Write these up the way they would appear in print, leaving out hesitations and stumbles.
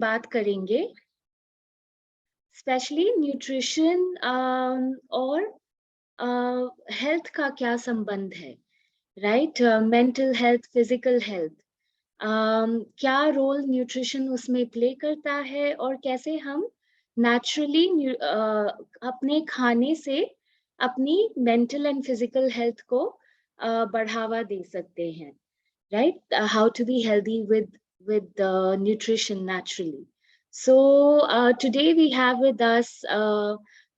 बात करेंगे specially nutrition और हेल्थ का क्या संबंध है, right? Mental health, physical health, क्या रोल न्यूट्रिशन उसमें प्ले करता है और कैसे हम नेचुरली अपने खाने से अपनी मेंटल एंड फिजिकल हेल्थ को बढ़ावा दे सकते हैं, right? How to be healthy with nutrition naturally. So today we have with us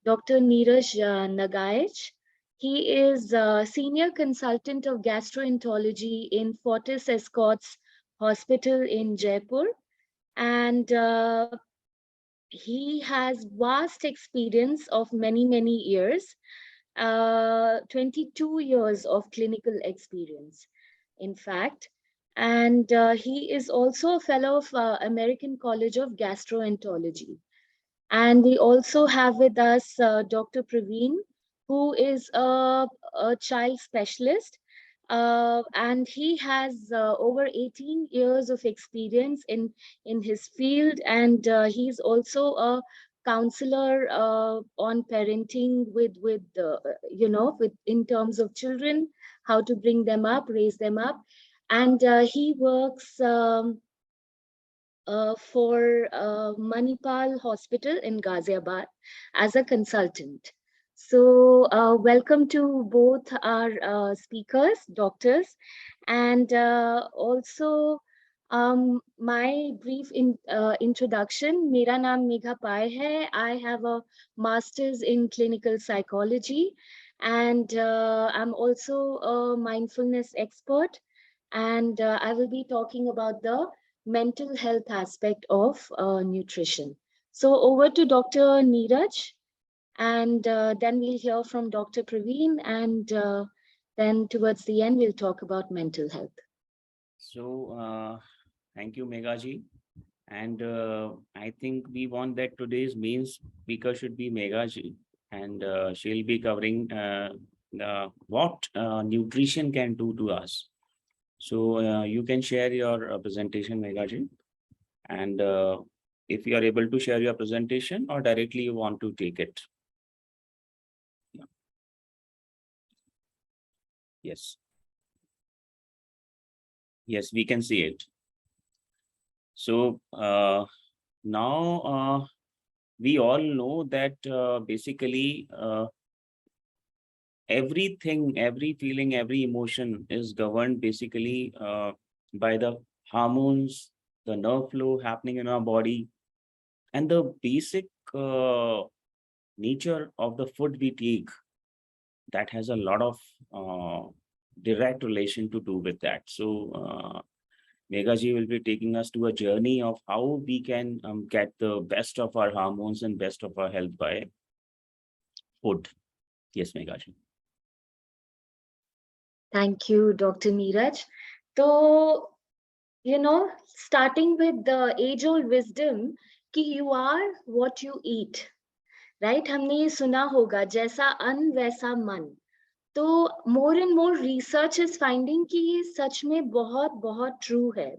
Dr. Neeraj Nagaich. He is senior consultant of gastroenterology in Fortis Escorts Hospital in Jaipur, and he has vast experience of many years, 22 years of clinical experience, in fact. And he is also a fellow of American College of Gastroenterology. And we also have with us Dr. Praveen, who is a child specialist. And he has over 18 years of experience in his field. And he's also a counselor on parenting with in terms of children, how to bring them up, raise them up. And he works for Manipal Hospital in Ghaziabad as a consultant. So welcome to both our speakers, doctors, and also my brief introduction. Mera naam Megha Pai hai. I have a master's in clinical psychology, and I'm also a mindfulness expert, and I will be talking about the mental health aspect of nutrition. So over to Dr. Neeraj, and then we'll hear from Dr. Praveen, and then towards the end, we'll talk about mental health. So, thank you, Megha ji. And I think we want that today's main speaker should be Megha ji, and she'll be covering what nutrition can do to us. So, you can share your presentation, Megha ji, and if you are able to share your presentation or directly you want to take it. Yeah. Yes. Yes, we can see it. So now we all know that basically everything, every feeling, every emotion is governed basically by the hormones, the nerve flow happening in our body, and the basic nature of the food we take that has a lot of direct relation to do with that. So Megha ji will be taking us to a journey of how we can get the best of our hormones and best of our health by food. Yes, Megha ji. Thank you, Dr. Neeraj. So, starting with the age-old wisdom, कि you are what you eat, right? हमने ये सुना होगा, जैसा अन्न वैसा मन. तो more and more research is finding कि ये सच में बहुत true है,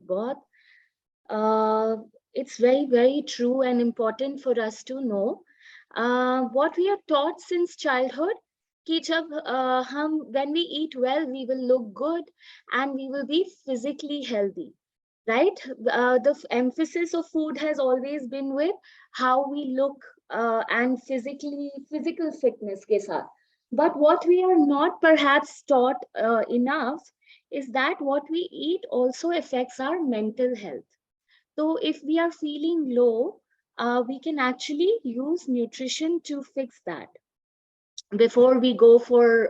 it's very true and important for us to know. What we are taught since childhood, कि जब when we eat well, we will look good and we will be physically healthy, right? The emphasis of food has always been with how we look and physical fitness ke saath. But what we are not perhaps taught enough is that what we eat also affects our mental health. So if we are feeling low, we can actually use nutrition to fix that before we go for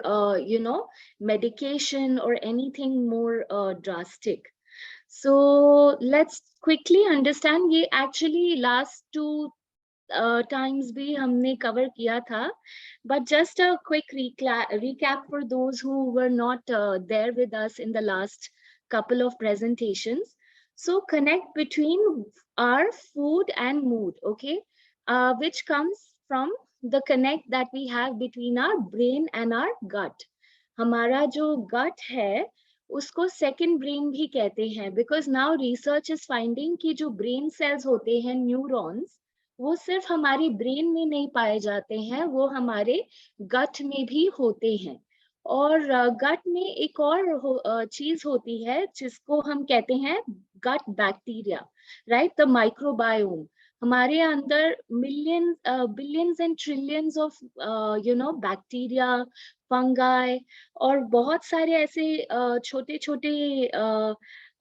medication or anything more drastic. So let's quickly understand. ये actually last two times भी हमने cover किया था, but just a quick recap for those who were not there with us in the last couple of presentations. So connect between our food and mood, okay, which comes from the connect that we have between our brain and our gut. हमारा जो gut है उसको second brain भी कहते हैं, because now research is finding कि जो brain cells होते हैं, न्यूरॉन्स, वो सिर्फ हमारी ब्रेन में नहीं पाए जाते हैं, वो हमारे गट में भी होते हैं। और गट में एक और चीज होती है जिसको हम कहते हैं gut bacteria, right, the microbiome. हमारे अंदर million billions and trillions of bacteria, fungi और बहुत सारे ऐसे छोटे छोटे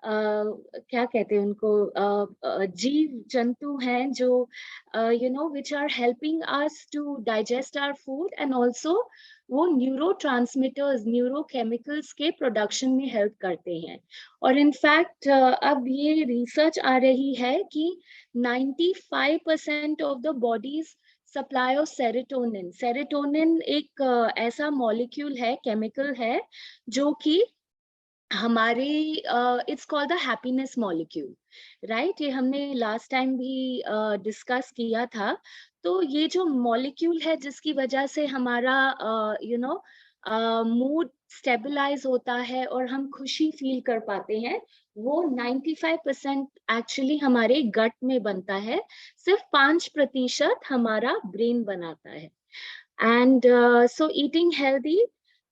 क्या कहते हैं उनको, जीव जंतु हैं जो which are helping us to digest our food, and also वो न्यूरो ट्रांसमिटर्स, न्यूरो केमिकल्स के प्रोडक्शन में हेल्प करते हैं। और इनफैक्ट अब ये रिसर्च आ रही है कि 95% of the bodies supply of serotonin. Serotonin एक ऐसा मॉलिक्यूल है, केमिकल है, जो कि हमारे it's called the happiness molecule, right. ये हमने लास्ट टाइम भी डिस्कस किया था। तो ये जो मॉलिक्यूल है जिसकी वजह से हमारा मूड स्टेबलाइज होता है और हम खुशी फील कर पाते हैं, वो 95% एक्चुअली हमारे गट में बनता है, सिर्फ 5% हमारा ब्रेन बनाता है। And so eating healthy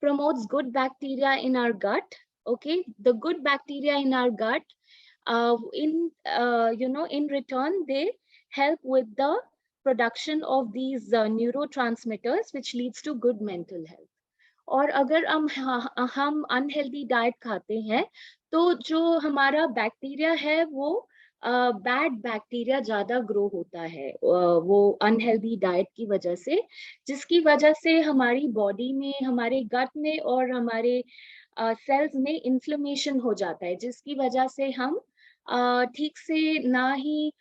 promotes good bacteria in our gut. Okay, the good bacteria in our gut, in return they help with the production of these neurotransmitters, which leads to good mental health. और अगर हम unhealthy diet खाते हैं, तो जो हमारा bacteria है वो बैड बैक्टीरिया ज्यादा ग्रो होता है वो अनहेल्दी डाइट की वजह से, जिसकी वजह से हमारी बॉडी में, हमारे गट में और हमारे सेल्स में इन्फ्लेमेशन हो जाता है, जिसकी वजह से हम ठीक से ना ही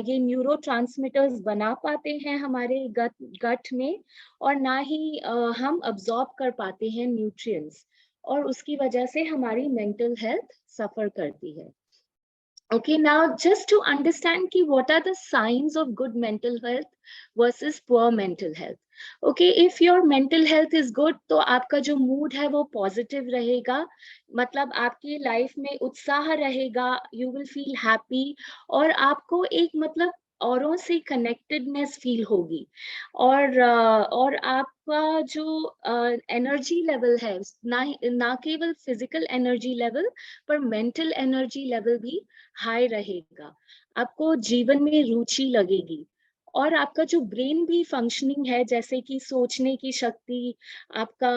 ये न्यूरो ट्रांसमिटर्स बना पाते हैं हमारे गट में, और ना ही हम अब्सॉर्ब कर पाते हैं न्यूट्रिएंट्स, और उसकी वजह से हमारी मेंटल हेल्थ सफर करती है। Okay, now just to understand ki what are the signs of good mental health versus poor mental health. Okay, if your mental health is good, तो आपका जो mood है वो positive रहेगा, मतलब आपकी life में उत्साह रहेगा, you will feel happy, और आपको एक मतलब औरों से कनेक्टेडनेस फील होगी, और आपका जो एनर्जी लेवल है, ना केवल फिजिकल एनर्जी लेवल पर मेंटल एनर्जी लेवल भी हाई रहेगा, आपको जीवन में रुचि लगेगी, और आपका जो ब्रेन भी फंक्शनिंग है, जैसे कि सोचने की शक्ति, आपका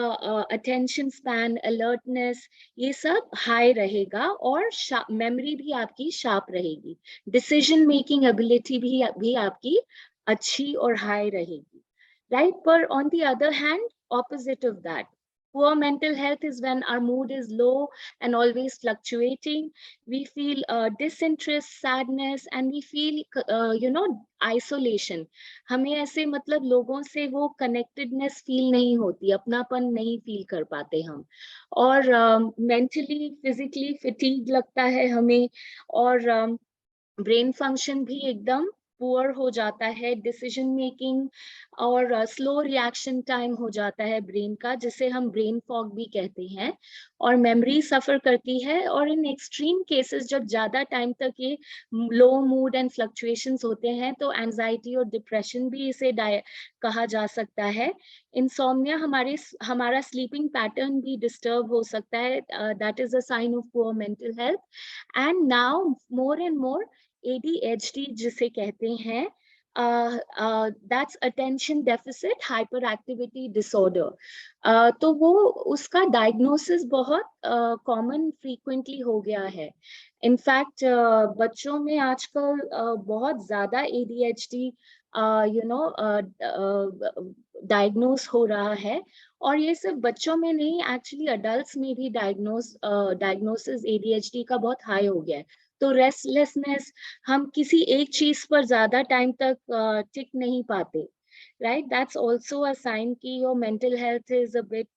अटेंशन स्पैन, अलर्टनेस, ये सब हाई रहेगा, और मेमोरी भी आपकी शार्प रहेगी, डिसीजन मेकिंग एबिलिटी भी आपकी अच्छी और हाई रहेगी, राइट। पर on the other hand, opposite of that, poor mental health is when our mood is low and always fluctuating. We feel disinterest, sadness, and we feel isolation. हमें ऐसे मतलब लोगों से वो कनेक्टेडनेस फील नहीं होती, अपनापन नहीं फील कर पाते हम, और मेंटली फिजिकली फिटीग लगता है हमें, और ब्रेन फंक्शन भी एकदम पुअर हो जाता है, डिसीजन मेकिंग और स्लो रिएक्शन टाइम हो जाता है ब्रेन का, जिसे हम ब्रेन फॉग भी कहते हैं, और मेमोरी सफर करती है, और इन एक्सट्रीम केसेस जब ज्यादा टाइम तक ये लो मूड एंड फ्लक्चुएशंस होते हैं, तो एंजाइटी और डिप्रेशन भी इसे कहा जा सकता है। इंसोम्निया, हमारा स्लीपिंग पैटर्न भी डिस्टर्ब हो सकता है, that is a sign of poor mental health. And now more and more ADHD जिसे कहते हैं, that's attention deficit hyperactivity disorder, तो वो उसका डायग्नोसिस बहुत कॉमन फ्रीक्वेंटली हो गया है। इनफैक्ट बच्चों में आजकल बहुत ज्यादा ADHD डायग्नोस हो रहा है, और ये सिर्फ बच्चों में नहीं, एक्चुअली अडल्ट्स में भी डायग्नोसिस ADHD का बहुत हाई हो गया है। तो रेस्टलेसनेस, हम किसी एक चीज पर ज्यादा टाइम तक टिक नहीं पाते, right, that's also a sign कि your mental health is a bit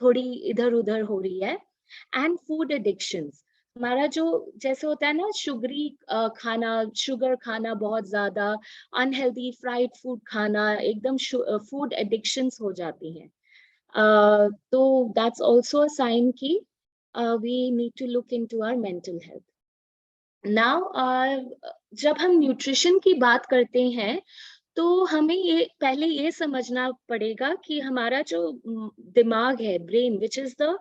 थोड़ी इधर उधर हो रही है। एंड फूड एडिक्शंस, हमारा जो जैसे होता है ना, खाना, शुगर खाना बहुत ज्यादा, अनहेल्दी फ्राइड फूड खाना, एकदम फूड एडिक्शंस हो जाती हैं, तो दैट्स ऑल्सो अ साइन की we need to look into our mental health. Now, जब हम न्यूट्रिशन की बात करते हैं तो हमें ये पहले ये समझना पड़ेगा कि हमारा जो दिमाग है, brain, which is the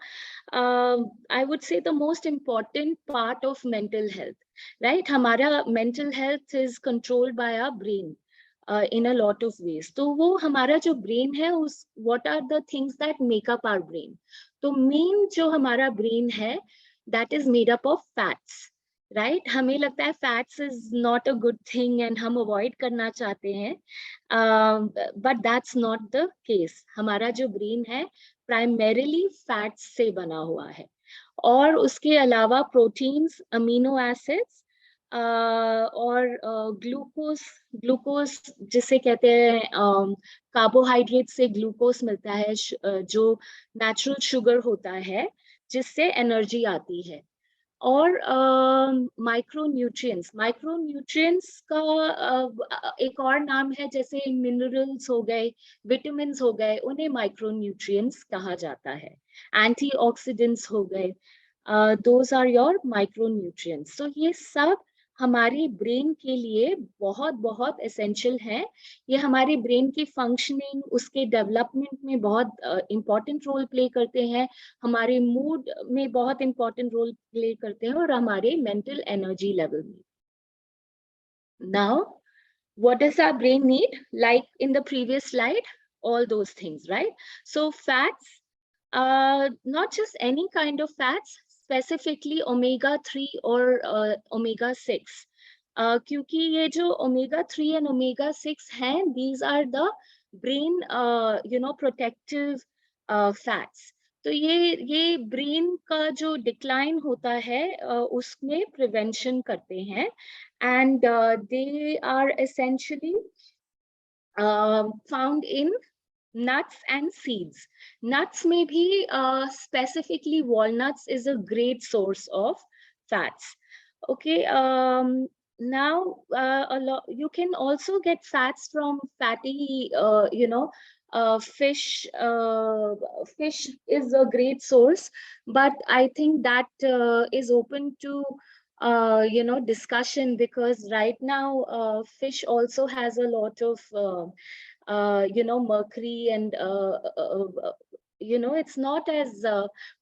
I would say the most important part of mental health, right? हमारा mental health is controlled by our brain in a lot of ways. तो वो हमारा जो ब्रेन है, उस what are the things that make up our brain? तो main जो हमारा ब्रेन है, that is made up of fats, right? हमें लगता है fats is not a good thing and हम avoid करना चाहते हैं, but that's not the case. हमारा जो ब्रेन है primarily fats से बना हुआ है, और उसके अलावा प्रोटीन्स, अमीनो एसिड्स और ग्लूकोज जिसे कहते हैं, कार्बोहाइड्रेट से ग्लूकोज मिलता है, जो नेचुरल शुगर होता है जिससे एनर्जी आती है, और माइक्रोन्यूट्रिएंट्स का एक और नाम है, जैसे मिनरल्स हो गए, विटामिन्स हो गए, उन्हें माइक्रोन्यूट्रिएंट्स कहा जाता है। एंटीऑक्सीडेंट्स हो गए, दोज आर योर माइक्रोन्यूट्रिएंट्स। तो ये सब हमारी ब्रेन के लिए बहुत बहुत एसेंशियल है। ये हमारे ब्रेन की फंक्शनिंग, उसके डेवलपमेंट में बहुत इम्पोर्टेंट रोल प्ले करते हैं, हमारे मूड में बहुत इम्पोर्टेंट रोल प्ले करते हैं, और हमारे मेंटल एनर्जी लेवल में। Now what does our brain need? Like in the previous slide, all those things, right? So fats, not just any kind of fats, specifically omega-3 or omega-6, क्योंकि ये जो omega-3 and omega-6 हैं, these are the brain protective fats. तो ये brain का जो decline होता है उसमें प्रिवेंशन करते हैं, and they are essentially found in nuts and seeds. Nuts में भी specifically walnuts is a great source of fats. Okay, now you can also get fats from fatty, fish. Fish is a great source, but I think that is open to discussion, because right now fish also has a lot of mercury, and it's not as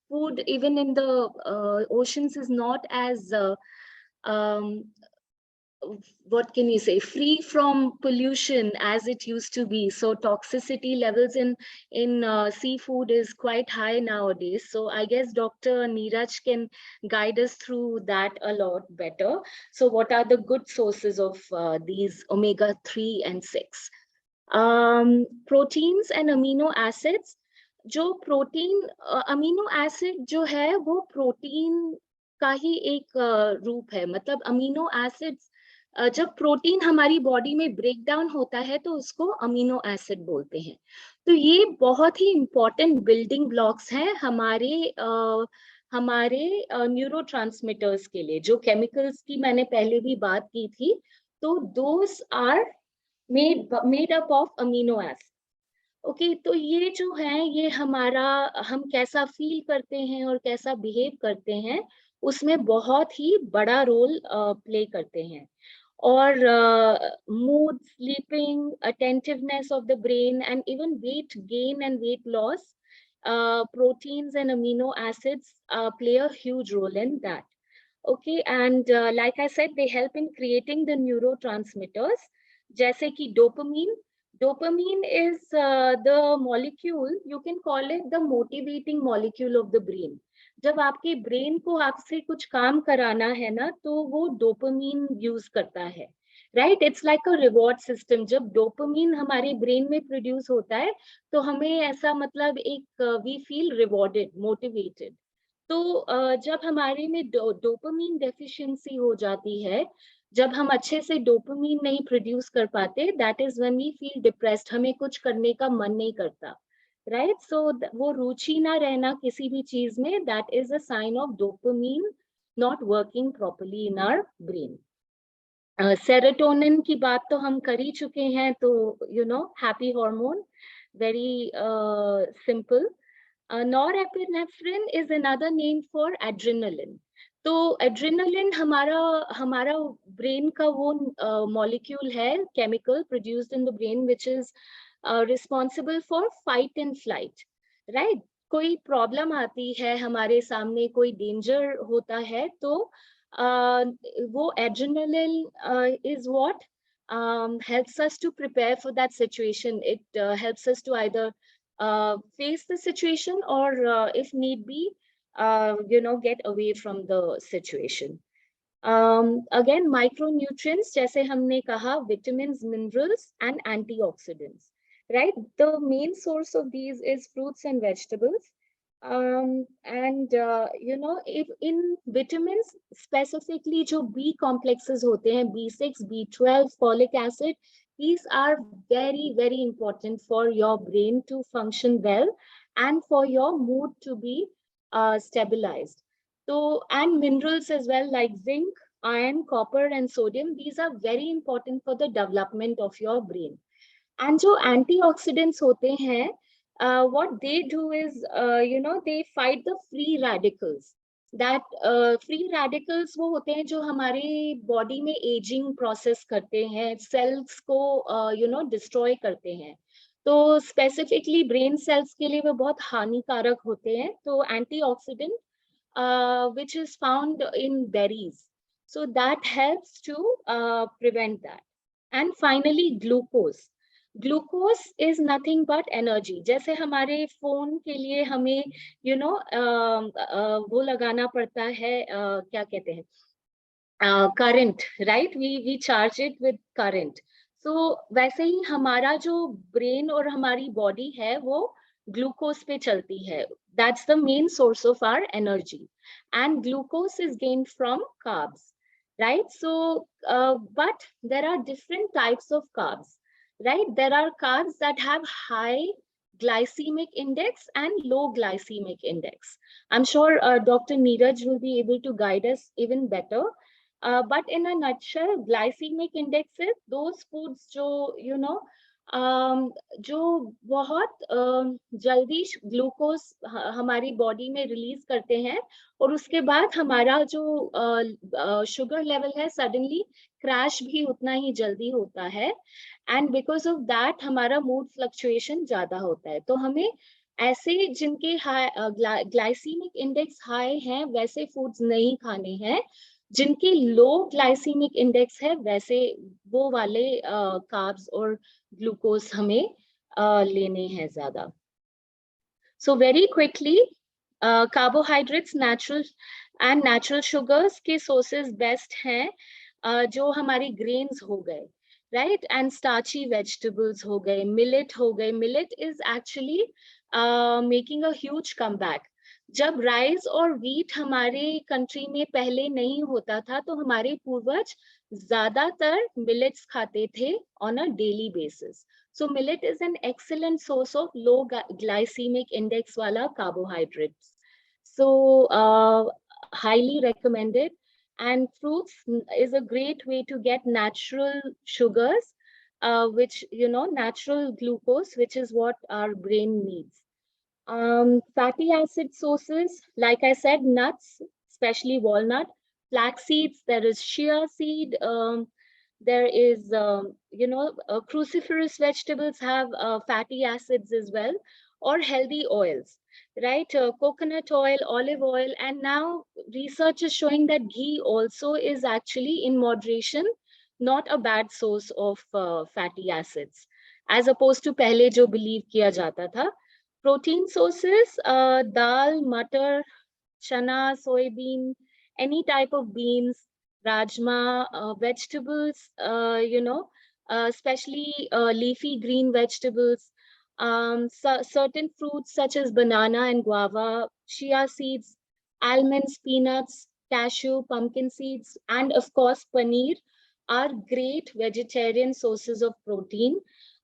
food even in the oceans is not as um, what can you say, free from pollution as it used to be. So toxicity levels in seafood is quite high nowadays. So I guess Dr. Neeraj can guide us through that a lot better. So what are the good sources of these omega-3 and 6? Proteins and amino acids. जो protein, amino acid जो है वो protein का ही एक रूप है। मतलब amino acids, जब प्रोटीन हमारी बॉडी में ब्रेक डाउन होता है तो उसको अमीनो एसिड बोलते हैं। तो ये बहुत ही इम्पोर्टेंट बिल्डिंग ब्लॉक्स हैं हमारे न्यूरोट्रांसमीटर्स के लिए, जो केमिकल्स की मैंने पहले भी बात की थी। तो those are made up of amino acid. Okay, तो ये जो है, ये हमारा, हम कैसा फील करते हैं और कैसा बिहेव करते हैं उसमें बहुत ही बड़ा रोल प्ले करते हैं। और mood, sleeping, attentiveness of the brain, and even weight gain and weight loss, proteins and amino acids play a huge role in that. Okay, and like I said, they help in creating the neurotransmitters, जैसे कि dopamine. Dopamine is the molecule, you can call it the motivating molecule of the brain. जब आपके brain को आपसे कुछ काम कराना है ना, तो वो डोपामीन यूज करता है, right? It's like a reward system. जब डोपामीन हमारे ब्रेन में प्रोड्यूस होता है तो हमें ऐसा, मतलब एक वी फील रिवॉर्डेड, मोटिवेटेड। तो जब हमारे में डोपामीन डेफिशिएंसी हो जाती है, जब हम अच्छे से डोपामीन नहीं प्रोड्यूस कर पाते, that is when we feel depressed, हमें कुछ करने का मन नहीं करता, राइट? सो वो रुचि ना रहना किसी भी चीज में, that is a sign of dopamine not working properly in our brain. Serotonin की बात तो हम कर ही चुके हैं, तो happy hormone, very simple. Norepinephrine is another name for adrenaline. तो एड्रेनलिन हमारा हमारा ब्रेन का वो मॉलिक्यूल है, chemical produced in the brain which is responsible for fight and flight, right? कोई प्रॉब्लम आती है हमारे सामने, कोई डेंजर होता है, तो वो adrenaline is what helps us to prepare for that situation. It helps us to either face the situation or if need be get away from the situation. Again, micronutrients jaise humne kaha, vitamins, minerals and antioxidants, right? The main source of these is fruits and vegetables. And if in vitamins specifically jo B complexes hote hain, B6, B12, folic acid, these are very, very important for your brain to function well and for your mood to be stabilized. So, and minerals as well, like zinc, iron, copper, and sodium, these are very important for the development of your brain. And जो antioxidants होते हैं, what they do is, they fight the free radicals. That free radicals वो होते हैं जो हमारे body में ageing process करते हैं, सेल्स को डिस्ट्रॉय करते हैं. तो स्पेसिफिकली ब्रेन सेल्स के लिए वो बहुत हानिकारक होते हैं. तो antioxidant which is found in berries. So that helps to prevent that. And finally, glucose. Glucose is nothing but energy. जैसे हमारे फोन के लिए हमें वो लगाना पड़ता है, क्या कहते हैं, current, right? We charge it with current. So वैसे ही हमारा जो ब्रेन और हमारी बॉडी है वो ग्लूकोज पे चलती है. That's the main source of our energy. And glucose is gained from carbs, right? So, but there are different types of carbs, right? There are carbs that have high glycemic index and low glycemic index. I'm sure Dr. Neeraj will be able to guide us even better. But in a nutshell, glycemic index is those foods जो बहुत जल्दी glucose हमारी body में release करते हैं और उसके बाद हमारा जो शुगर लेवल है सडनली क्रैश भी उतना ही जल्दी होता है. एंड बिकॉज ऑफ दैट हमारा मूड फ्लक्चुएशन ज्यादा होता है. तो हमें ऐसे जिनके हाई ग्लाइसीमिक इंडेक्स हाई हैं वैसे फूड्स नहीं खाने हैं. जिनके लो ग्लाइसीमिक इंडेक्स है वैसे वो वाले कार्ब्स और ग्लूकोज हमें लेने हैं ज्यादा. So very quickly, carbohydrates natural and natural sugars के सोर्सेज बेस्ट हैं, जो हमारी ग्रेन्स हो गए, राइट, एंड स्टार्ची वेजिटेबल्स हो गए, मिलेट हो गए. Millet is actually making a huge comeback. जब राइस और व्हीट हमारे कंट्री में पहले नहीं होता था तो हमारे पूर्वज ज्यादातर मिलेट्स खाते थे on a daily basis. So millet is an excellent source of low glycemic index वाला carbohydrates. So highly recommended. And fruits is a great way to get natural sugars, which natural glucose, which is what our brain needs. Fatty acid sources, like I said, nuts, especially walnut, flax seeds, there is chia seed, there is, cruciferous vegetables have fatty acids as well, or healthy oils, right? Coconut oil, olive oil, and now research is showing that ghee also is actually in moderation, not a bad source of fatty acids, as opposed to pehle jo believe kiya jata tha. Protein sources, dal, matar, chana, soybean, any type of beans, rajma, vegetables, especially leafy green vegetables, certain fruits such as banana and guava, chia seeds, almonds, peanuts, cashew, pumpkin seeds, and of course paneer are great vegetarian sources of protein.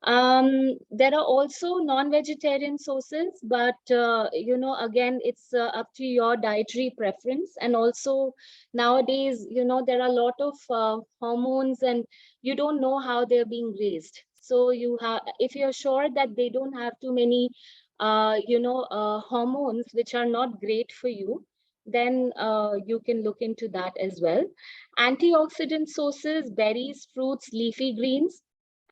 There are also non-vegetarian sources, but again, it's up to your dietary preference. And also nowadays, there are a lot of hormones and you don't know how they're being raised. So if you're sure that they don't have too many hormones which are not great for you, then you can look into that as well. Antioxidant sources, berries, fruits, leafy greens,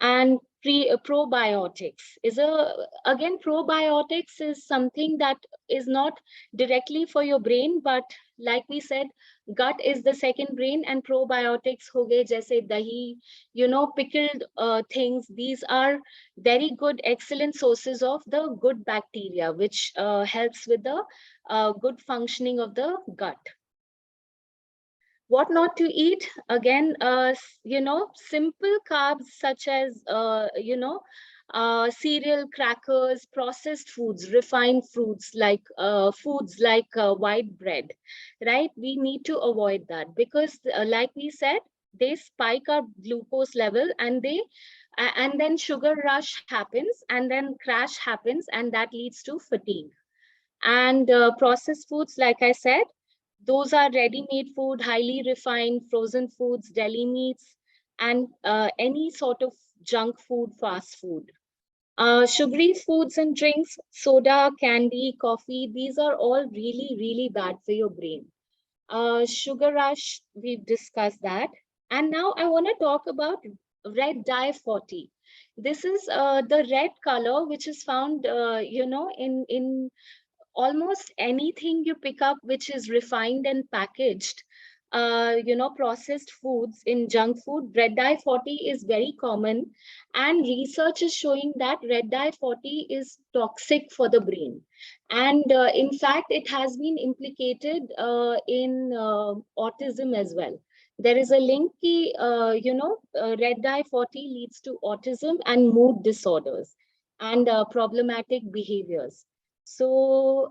and probiotics is again, probiotics is something that is not directly for your brain, but like we said, gut is the second brain, and probiotics ho gaye jaise dahi, pickled things. These are very good, excellent sources of the good bacteria, which helps with the good functioning of the gut. What not to eat? Again, simple carbs such as, cereal, crackers, processed foods, refined foods like white bread, right? We need to avoid that because, like we said, they spike our glucose level, and and then sugar rush happens, and then crash happens, and that leads to fatigue. And processed foods, like I said, those are ready-made food, highly refined, frozen foods, deli meats, and any sort of junk food, fast food. Sugary foods and drinks, soda, candy, coffee, these are all really, really bad for your brain. Sugar rush, we've discussed that. And now I want to talk about red dye 40. This is the red color which is found, in almost anything you pick up which is refined and packaged, processed foods in junk food. Red dye 40 is very common, and research is showing that red dye 40 is toxic for the brain. And in fact, it has been implicated in autism as well. There is a link ki, red dye 40 leads to autism and mood disorders and problematic behaviors. So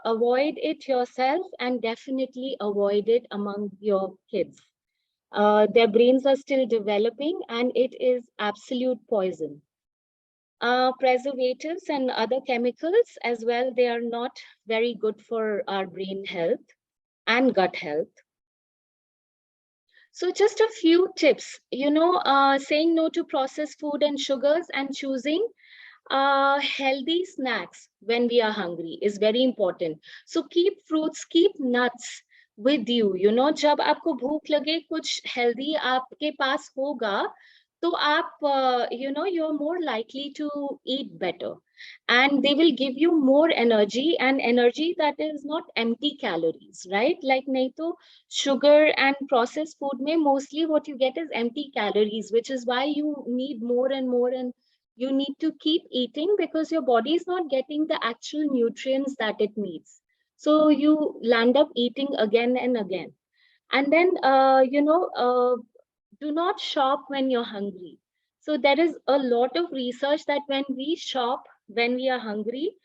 avoid it yourself, and definitely avoid it among your kids. Their brains are still developing, and it is absolute poison. Preservatives and other chemicals as well, they are not very good for our brain health and gut health. So just a few tips, saying no to processed food and sugars, and choosing healthy snacks when we are hungry is very important. So keep fruits, keep nuts with you. जब आपको भूख लगे, कुछ healthy आपके पास होगा, तो आप, you're more likely to eat better. And they will give you more energy, and energy that is not empty calories, right? Like nahi to sugar and processed food mein mostly what you get is empty calories, which is why you need more and more, and you need to keep eating because your body is not getting the actual nutrients that it needs. So you land up eating again and again. And then, do not shop when you're hungry. So there is a lot of research that when we shop, when we are hungry,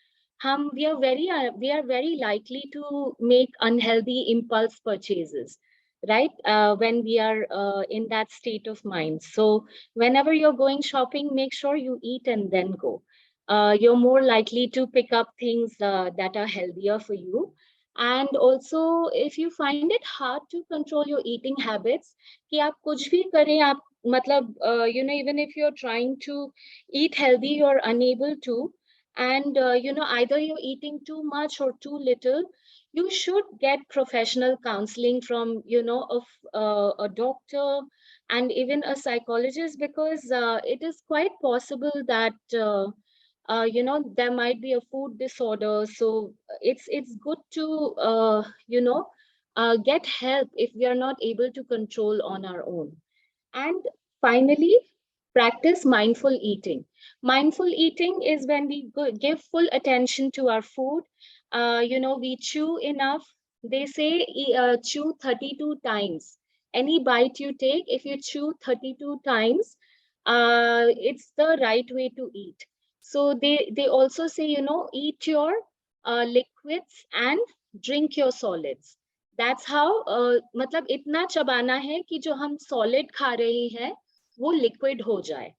we are very likely to make unhealthy impulse purchases, right? When we are in that state of mind. So whenever you're going shopping, make sure you eat and then go. You're more likely to pick up things that are healthier for you. And also, if you find it hard to control your eating habits, कि आप कुछ भी करें, आप मतलब, even if you're trying to eat healthy, you're unable to, and either you're eating too much or too little, you should get professional counseling from, a doctor and even a psychologist, because it is quite possible that there might be a food disorder. So it's good to get help if we are not able to control on our own. And finally, practice mindful eating. Mindful eating is when we give full attention to our food. We chew enough. They say chew 32 times. Any bite you take, if you chew 32 times, it's the right way to eat. So they also say, eat your liquids and drink your solids. That's how, मतलब इतना चबाना है कि जो हम solid खा रहे हैं वो liquid हो जाए.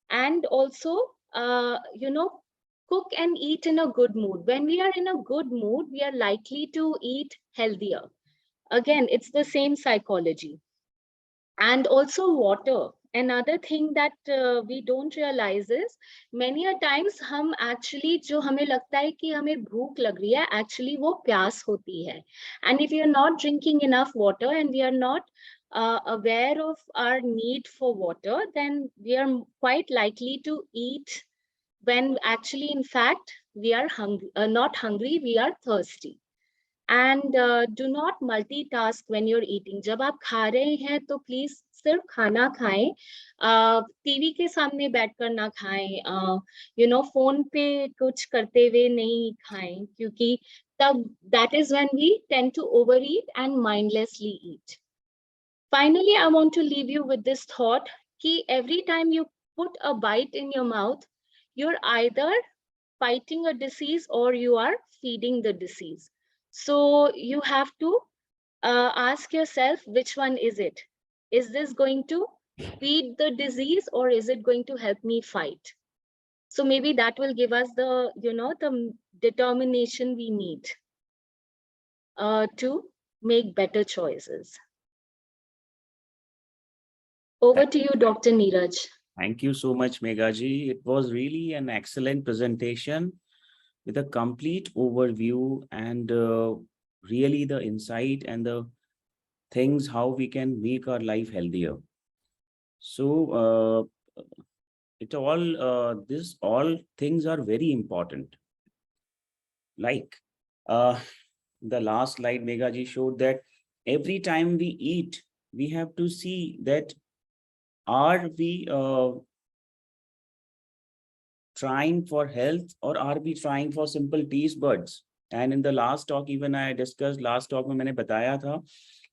And also, cook and eat in a good mood. When we are in a good mood, we are likely to eat healthier. Again, it's the same psychology. And also water. another thing that we don't realize is many a times हम actually जो हमें लगता है कि हमें भूख लग रही है, actually वो प्यास होती है. And if we are not drinking enough water and we are not aware of our need for water, then we are quite likely to eat when actually in fact we are hungry, not hungry, we are thirsty. And do not multitask when you're eating. जब आप खा रहे हैं तो please सिर्फ खाना खाएं, TV के सामने बैठकर ना खाएं, फोन पे कुछ करते हुए नहीं खाएं, क्योंकि तब that is when we tend to overeat and mindlessly eat. Finally, I want to leave you with this thought कि every time you put a bite in your mouth, you're either fighting a disease or you are feeding the disease. So you have to ask yourself, which one is it? Is this going to feed the disease or is it going to help me fight? So maybe that will give us the, the determination we need to make better choices. Over to you, Dr. Neeraj. Thank you so much, Meghaji. It was really an excellent presentation with a complete overview and really the insight and the things how we can make our life healthier. So this all things are very important. Like the last slide Meghaji showed that every time we eat, we have to see that are we trying for health or are we trying for simple taste buds? And in the last talk, even I discussed, last talk में मैंने बताया था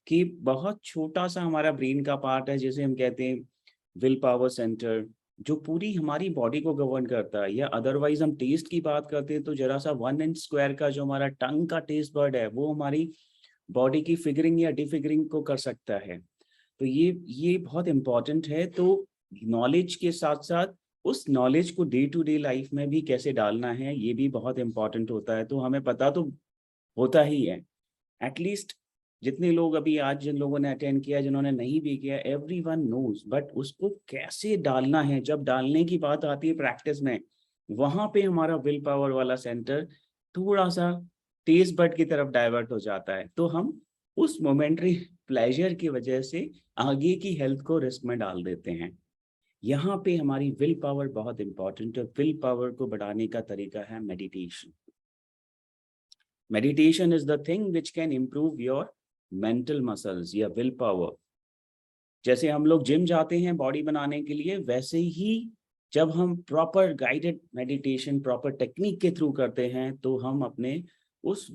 कि बहुत छोटा सा हमारा brain का पार्ट है, जैसे हम कहते हैं विल पावर सेंटर, जो पूरी हमारी बॉडी को गवर्न करता है. या अदरवाइज हम टेस्ट की बात करते हैं तो जरा सा 1 इंच स्क्वायर का जो हमारा टंग का टेस्ट बर्ड है, वो हमारी बॉडी की फिगरिंग या डिफिगरिंग को कर सकता है. तो ये बहुत इंपॉर्टेंट है. तो नॉलेज के साथ साथ उस नॉलेज को डे टू डे लाइफ में भी कैसे डालना है, ये भी बहुत इंपॉर्टेंट होता है. तो हमें पता तो होता ही है, एटलीस्ट जितने लोग अभी आज जिन लोगों ने अटेंड किया, जिन्होंने नहीं भी किया, एवरीवन नोज, बट उसको कैसे डालना है, जब डालने की बात आती है प्रैक्टिस में, वहां पे हमारा विल पावर वाला सेंटर थोड़ा सा टेस्ट बड की तरफ डाइवर्ट हो जाता है. तो हम उस मोमेंटरी प्लेजर की वजह से आगे की हेल्थ को रिस्क में डाल देते हैं. यहाँ पे हमारी विल पावर बहुत इंपॉर्टेंट है. विल पावर को बढ़ाने का तरीका है meditation. Meditation is the thing which can improve your mental muscles या विल पावर. जैसे हम लोग जिम जाते हैं बॉडी बनाने के लिए, वैसे ही जब हम proper guided meditation proper technique के थ्रू करते हैं तो हम अपने उस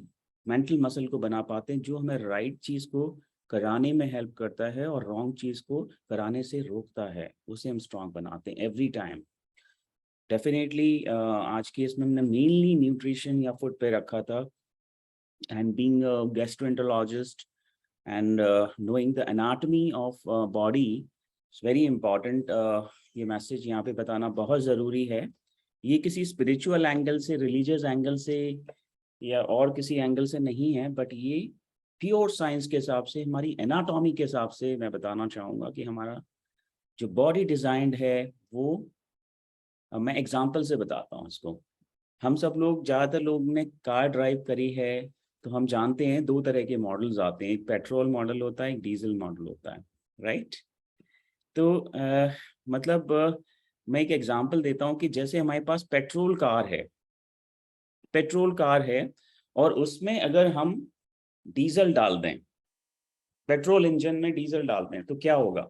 मेंटल मसल को बना पाते हैं, जो हमें राइट चीज को कराने में हेल्प करता है और रॉन्ग चीज को कराने से रोकता है. उसे हम स्ट्रांग बनाते हैं एवरी टाइम. डेफिनेटली आज के इसमें हमने मेनली न्यूट्रिशन या फूड पे रखा था. And being a gastroenterologist and knowing the anatomy of body is very important. ये मैसेज यहाँ पे बताना बहुत ज़रूरी है. ये किसी स्पिरिचुअल एंगल से, रिलीजियस एंगल से या और किसी एंगल से नहीं है, बट ये प्योर साइंस के हिसाब से, हमारी एनाटॉमी के हिसाब से मैं बताना चाहूँगा कि हमारा जो बॉडी डिज़ाइंड है वो, मैं एग्जांपल से बताता हूँ इसको. हम सब लोग, ज़्यादातर लोग ने कार ड्राइव करी है तो हम जानते हैं 2 तरह के मॉडल्स आते हैं. एक पेट्रोल मॉडल होता है, एक डीजल मॉडल होता है, राइट. तो मतलब मैं एक एग्जांपल देता हूं कि जैसे हमारे पास पेट्रोल कार है और उसमें अगर हम डीजल डाल दें, पेट्रोल इंजन में डीजल डाल दें, तो क्या होगा,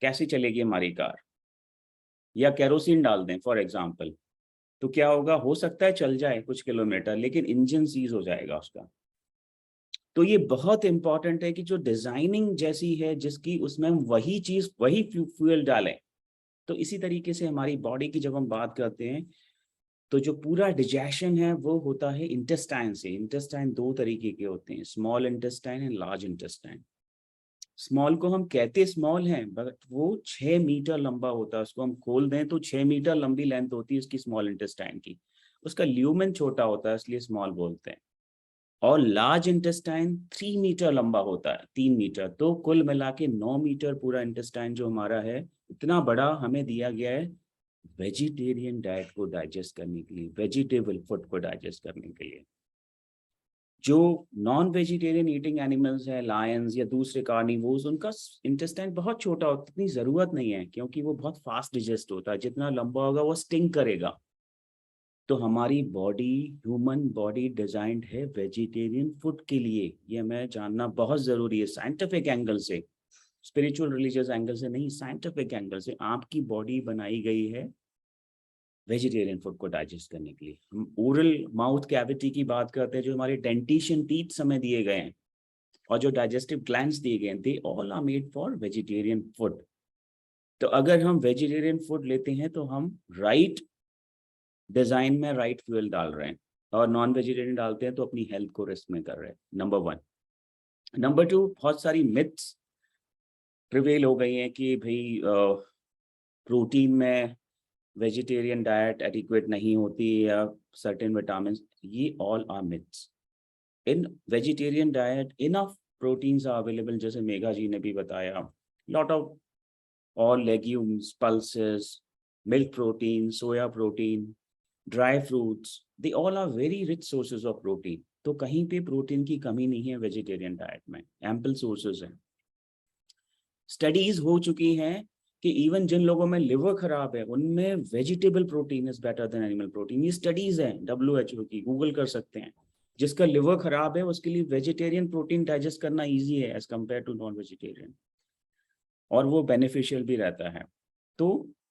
कैसे चलेगी हमारी कार. या केरोसिन डाल दें फॉर एग्जाम्पल, तो क्या होगा, हो सकता है चल जाए कुछ किलोमीटर, लेकिन इंजन सीज हो जाएगा उसका. तो ये बहुत इंपॉर्टेंट है कि जो डिजाइनिंग जैसी है जिसकी, उसमें हम वही चीज, वही फ्यूल डालें. तो इसी तरीके से हमारी बॉडी की जब हम बात करते हैं तो जो पूरा डिजेशन है वो होता है इंटेस्टाइन से. इंटेस्टाइन 2 तरीके के होते हैं, small intestine and large intestine. Small को हम कहते स्मॉल हैं, बट वो 6 मीटर लंबा होता है. उसको हम खोल दें तो 6 मीटर लंबी लेंथ होती है उसकी स्मॉल इंटेस्टाइन की. उसका ल्यूमेन छोटा होता है, इसलिए स्मॉल बोलते हैं. और लार्ज इंटेस्टाइन 3 मीटर लंबा होता है, 3 मीटर, तो कुल मिला के 9 मीटर पूरा इंटेस्टाइन जो हमारा है, इतना बड़ा हमें दिया गया है वेजिटेरियन डाइट को डाइजेस्ट करने के लिए, वेजिटेबल फूड को डाइजेस्ट करने के लिए। जो नॉन वेजिटेरियन ईटिंग एनिमल्स है, लायंस या दूसरे कार्निवोर्स, उनका इंटेस्टाइन बहुत छोटा होता है, इतनी जरूरत नहीं है, क्योंकि वो बहुत फास्ट डिजेस्ट होता है, जितना लंबा होगा वो स्टिंग करेगा। तो हमारी बॉडी, ह्यूमन बॉडी डिजाइंड है वेजिटेरियन फूड के लिए, ये हमें जानना बहुत जरूरी है साइंटिफिक एंगल से, स्पिरिचुअल रिलीजियस एंगल से नहीं, साइंटिफिक एंगल से। आपकी बॉडी बनाई गई है वेजिटेरियन फूड को डाइजेस्ट करने के लिए। हम ओरल माउथ कैविटी की बात करते हैं, जो हमारे डेंटिशन टीथ समय दिए गए हैं और जो डाइजेस्टिव ग्लैंड्स दिए गए हैं, they all are made for vegetarian food. तो अगर हम वेजिटेरियन फूड लेते हैं तो हम राइट डिजाइन में राइट फ्यूल डाल रहे हैं, और नॉन वेजिटेरियन डालते हैं तो अपनी हेल्थ को रिस्क में कर रहे हैं, नंबर 1। नंबर 2, बहुत सारी मिथ्स प्रिवेल हो गई हैं कि भाई प्रोटीन में वेजिटेरियन डाइट एडिक्वेट नहीं होती या सर्टेन विटामिन, ये all are myths. In vegetarian diet enough proteins are available, जैसे मेघा जी ने भी बताया, lot of all legumes, pulses, milk protein, soya protein, dry fruits, they all are very rich sources of protein. तो कहीं पे protein की कमी नहीं है वेजिटेरियन डाइट में, एम्पल सोर्सेज हैं। स्टडीज हो चुकी हैं कि इवन जिन लोगों में लिवर खराब है उनमें vegetable protein is better than animal protein. ये स्टडीज हैं WHO की, गूगल कर सकते हैं। जिसका लिवर खराब है उसके लिए वेजिटेरियन प्रोटीन डाइजेस्ट करना इजी है as compare to non vegetarian, और वो बेनिफिशियल भी रहता है। तो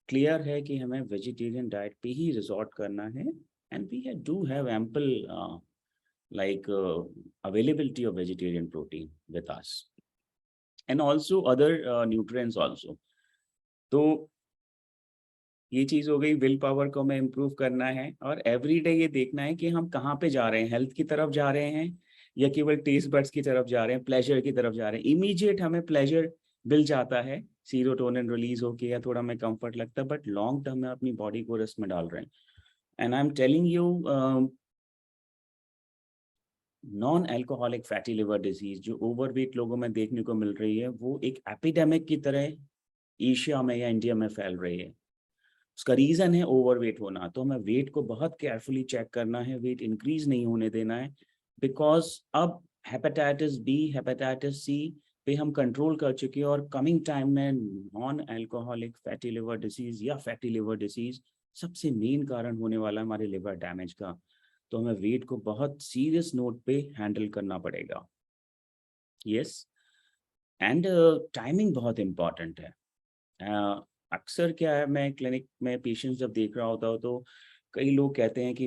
क्लियर है कि हमें वेजिटेरियन डाइट पे ही रिजॉर्ट करना है, and we do have ample like availability of vegetarian protein with us, and also other nutrients also. तो ये चीज हो गई, विल पावर को हमें इम्प्रूव करना है, और एवरी डे ये देखना है कि हम कहाँ पे जा रहे हैं, हेल्थ की तरफ जा रहे हैं या केवल टेस्ट बड्स की तरफ जा रहे हैं, प्लेजर की तरफ जा रहे हैं। इमीडिएट हमें प्लेजर मिल जाता है, सीरोटोनिन रिलीज होके या थोड़ा हमें कंफर्ट लगता है, बट लॉन्ग टर्म में अपनी बॉडी को रिस्क में डाल रहे हैं। And I am telling you, non alcoholic fatty liver disease जो ओवरवेट लोगों में देखने को मिल रही है, वो एक एपिडेमिक की तरह एशिया में या इंडिया में फैल रही है। उसका रीजन है ओवरवेट होना। तो हमें वेट को बहुत केयरफुली चेक करना है, वेट इंक्रीज नहीं होने देना है, बिकॉज अब हेपेटाइटिस बी, हेपेटाइटिस सी पे हम कंट्रोल कर चुके हैं, और कमिंग टाइम में non alcoholic fatty liver disease या फैटी लिवर डिसीज सबसे मेन कारण होने वाला है हमारे लिवर डैमेज का। तो हमें वेट को बहुत सीरियस नोट पे हैंडल करना पड़ेगा। यस, एंड टाइमिंग बहुत इम्पॉर्टेंट है। अक्सर क्या है, मैं क्लिनिक में पेशेंट्स जब देख रहा होता हूँ तो कई लोग कहते हैं कि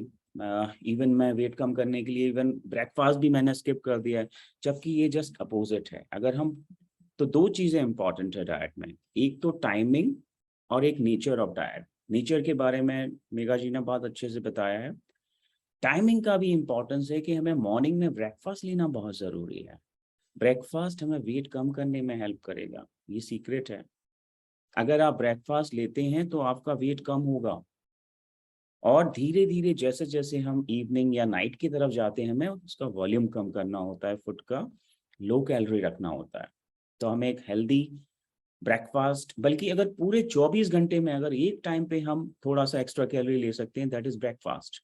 इवन मैं वेट कम करने के लिए इवन ब्रेकफास्ट भी मैंने स्किप कर दिया है, जबकि ये जस्ट अपोजिट है। अगर हम, तो 2 चीज़ें इंपॉर्टेंट है डाइट में, एक तो टाइमिंग और एक नेचर ऑफ डाइट। नेचर के बारे में मेघा जी ने बहुत अच्छे से बताया है। टाइमिंग का भी इम्पोर्टेंस है कि हमें मॉर्निंग में ब्रेकफास्ट लेना बहुत ज़रूरी है। ब्रेकफास्ट हमें वेट कम करने में हेल्प करेगा, ये सीक्रेट है। अगर आप ब्रेकफास्ट लेते हैं तो आपका वेट कम होगा, और धीरे धीरे जैसे जैसे हम इवनिंग या नाइट की तरफ जाते हैं, हमें उसका वॉल्यूम कम करना होता है, फूड का लो कैलोरी रखना होता है। तो हमें एक हेल्दी ब्रेकफास्ट, बल्कि अगर पूरे 24 घंटे में अगर एक टाइम पे हम थोड़ा सा एक्स्ट्रा कैलोरी ले सकते हैं, दैट इज ब्रेकफास्ट।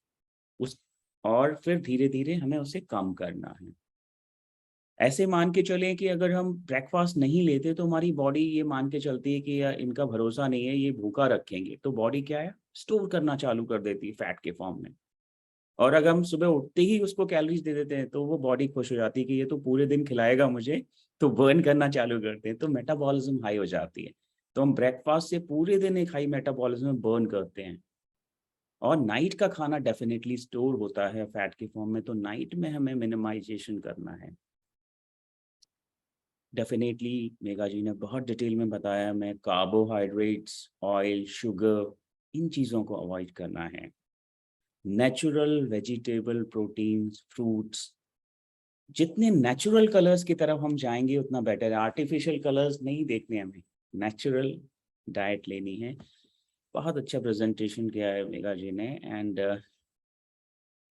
उस, और फिर धीरे धीरे हमें उसे कम करना है। ऐसे मान के चलें कि अगर हम ब्रेकफास्ट नहीं लेते तो हमारी बॉडी ये मान के चलती है कि यार इनका भरोसा नहीं है, ये भूखा रखेंगे, तो बॉडी क्या है, स्टोर करना चालू कर देती है फैट के फॉर्म में। और अगर हम सुबह उठते ही उसको कैलोरीज दे देते हैं तो वो बॉडी खुश हो जाती है कि ये तो पूरे दिन खिलाएगा मुझे, तो बर्न करना चालू करते हैं, तो मेटाबॉलिज्म हाई हो जाती है। तो हम ब्रेकफास्ट से पूरे दिन एक हाई मेटाबॉलिज्म में बर्न करते हैं। और नाइट का खाना डेफिनेटली स्टोर होता है फैट के फॉर्म में, तो नाइट में हमें मिनिमाइजेशन करना है। डेफिनेटली मेघा जी ने बहुत डिटेल में बताया, मैं कार्बोहाइड्रेट्स, ऑयल, शुगर, इन चीज़ों को अवॉइड करना है। नेचुरल वेजिटेबल प्रोटीन्स, फ्रूट्स, जितने नेचुरल कलर्स की तरफ हम जाएंगे उतना बेटर है। आर्टिफिशियल कलर्स नहीं देखने हमें, नेचुरल डाइट लेनी है। बहुत अच्छा प्रेजेंटेशन किया है मेघा जी ने, and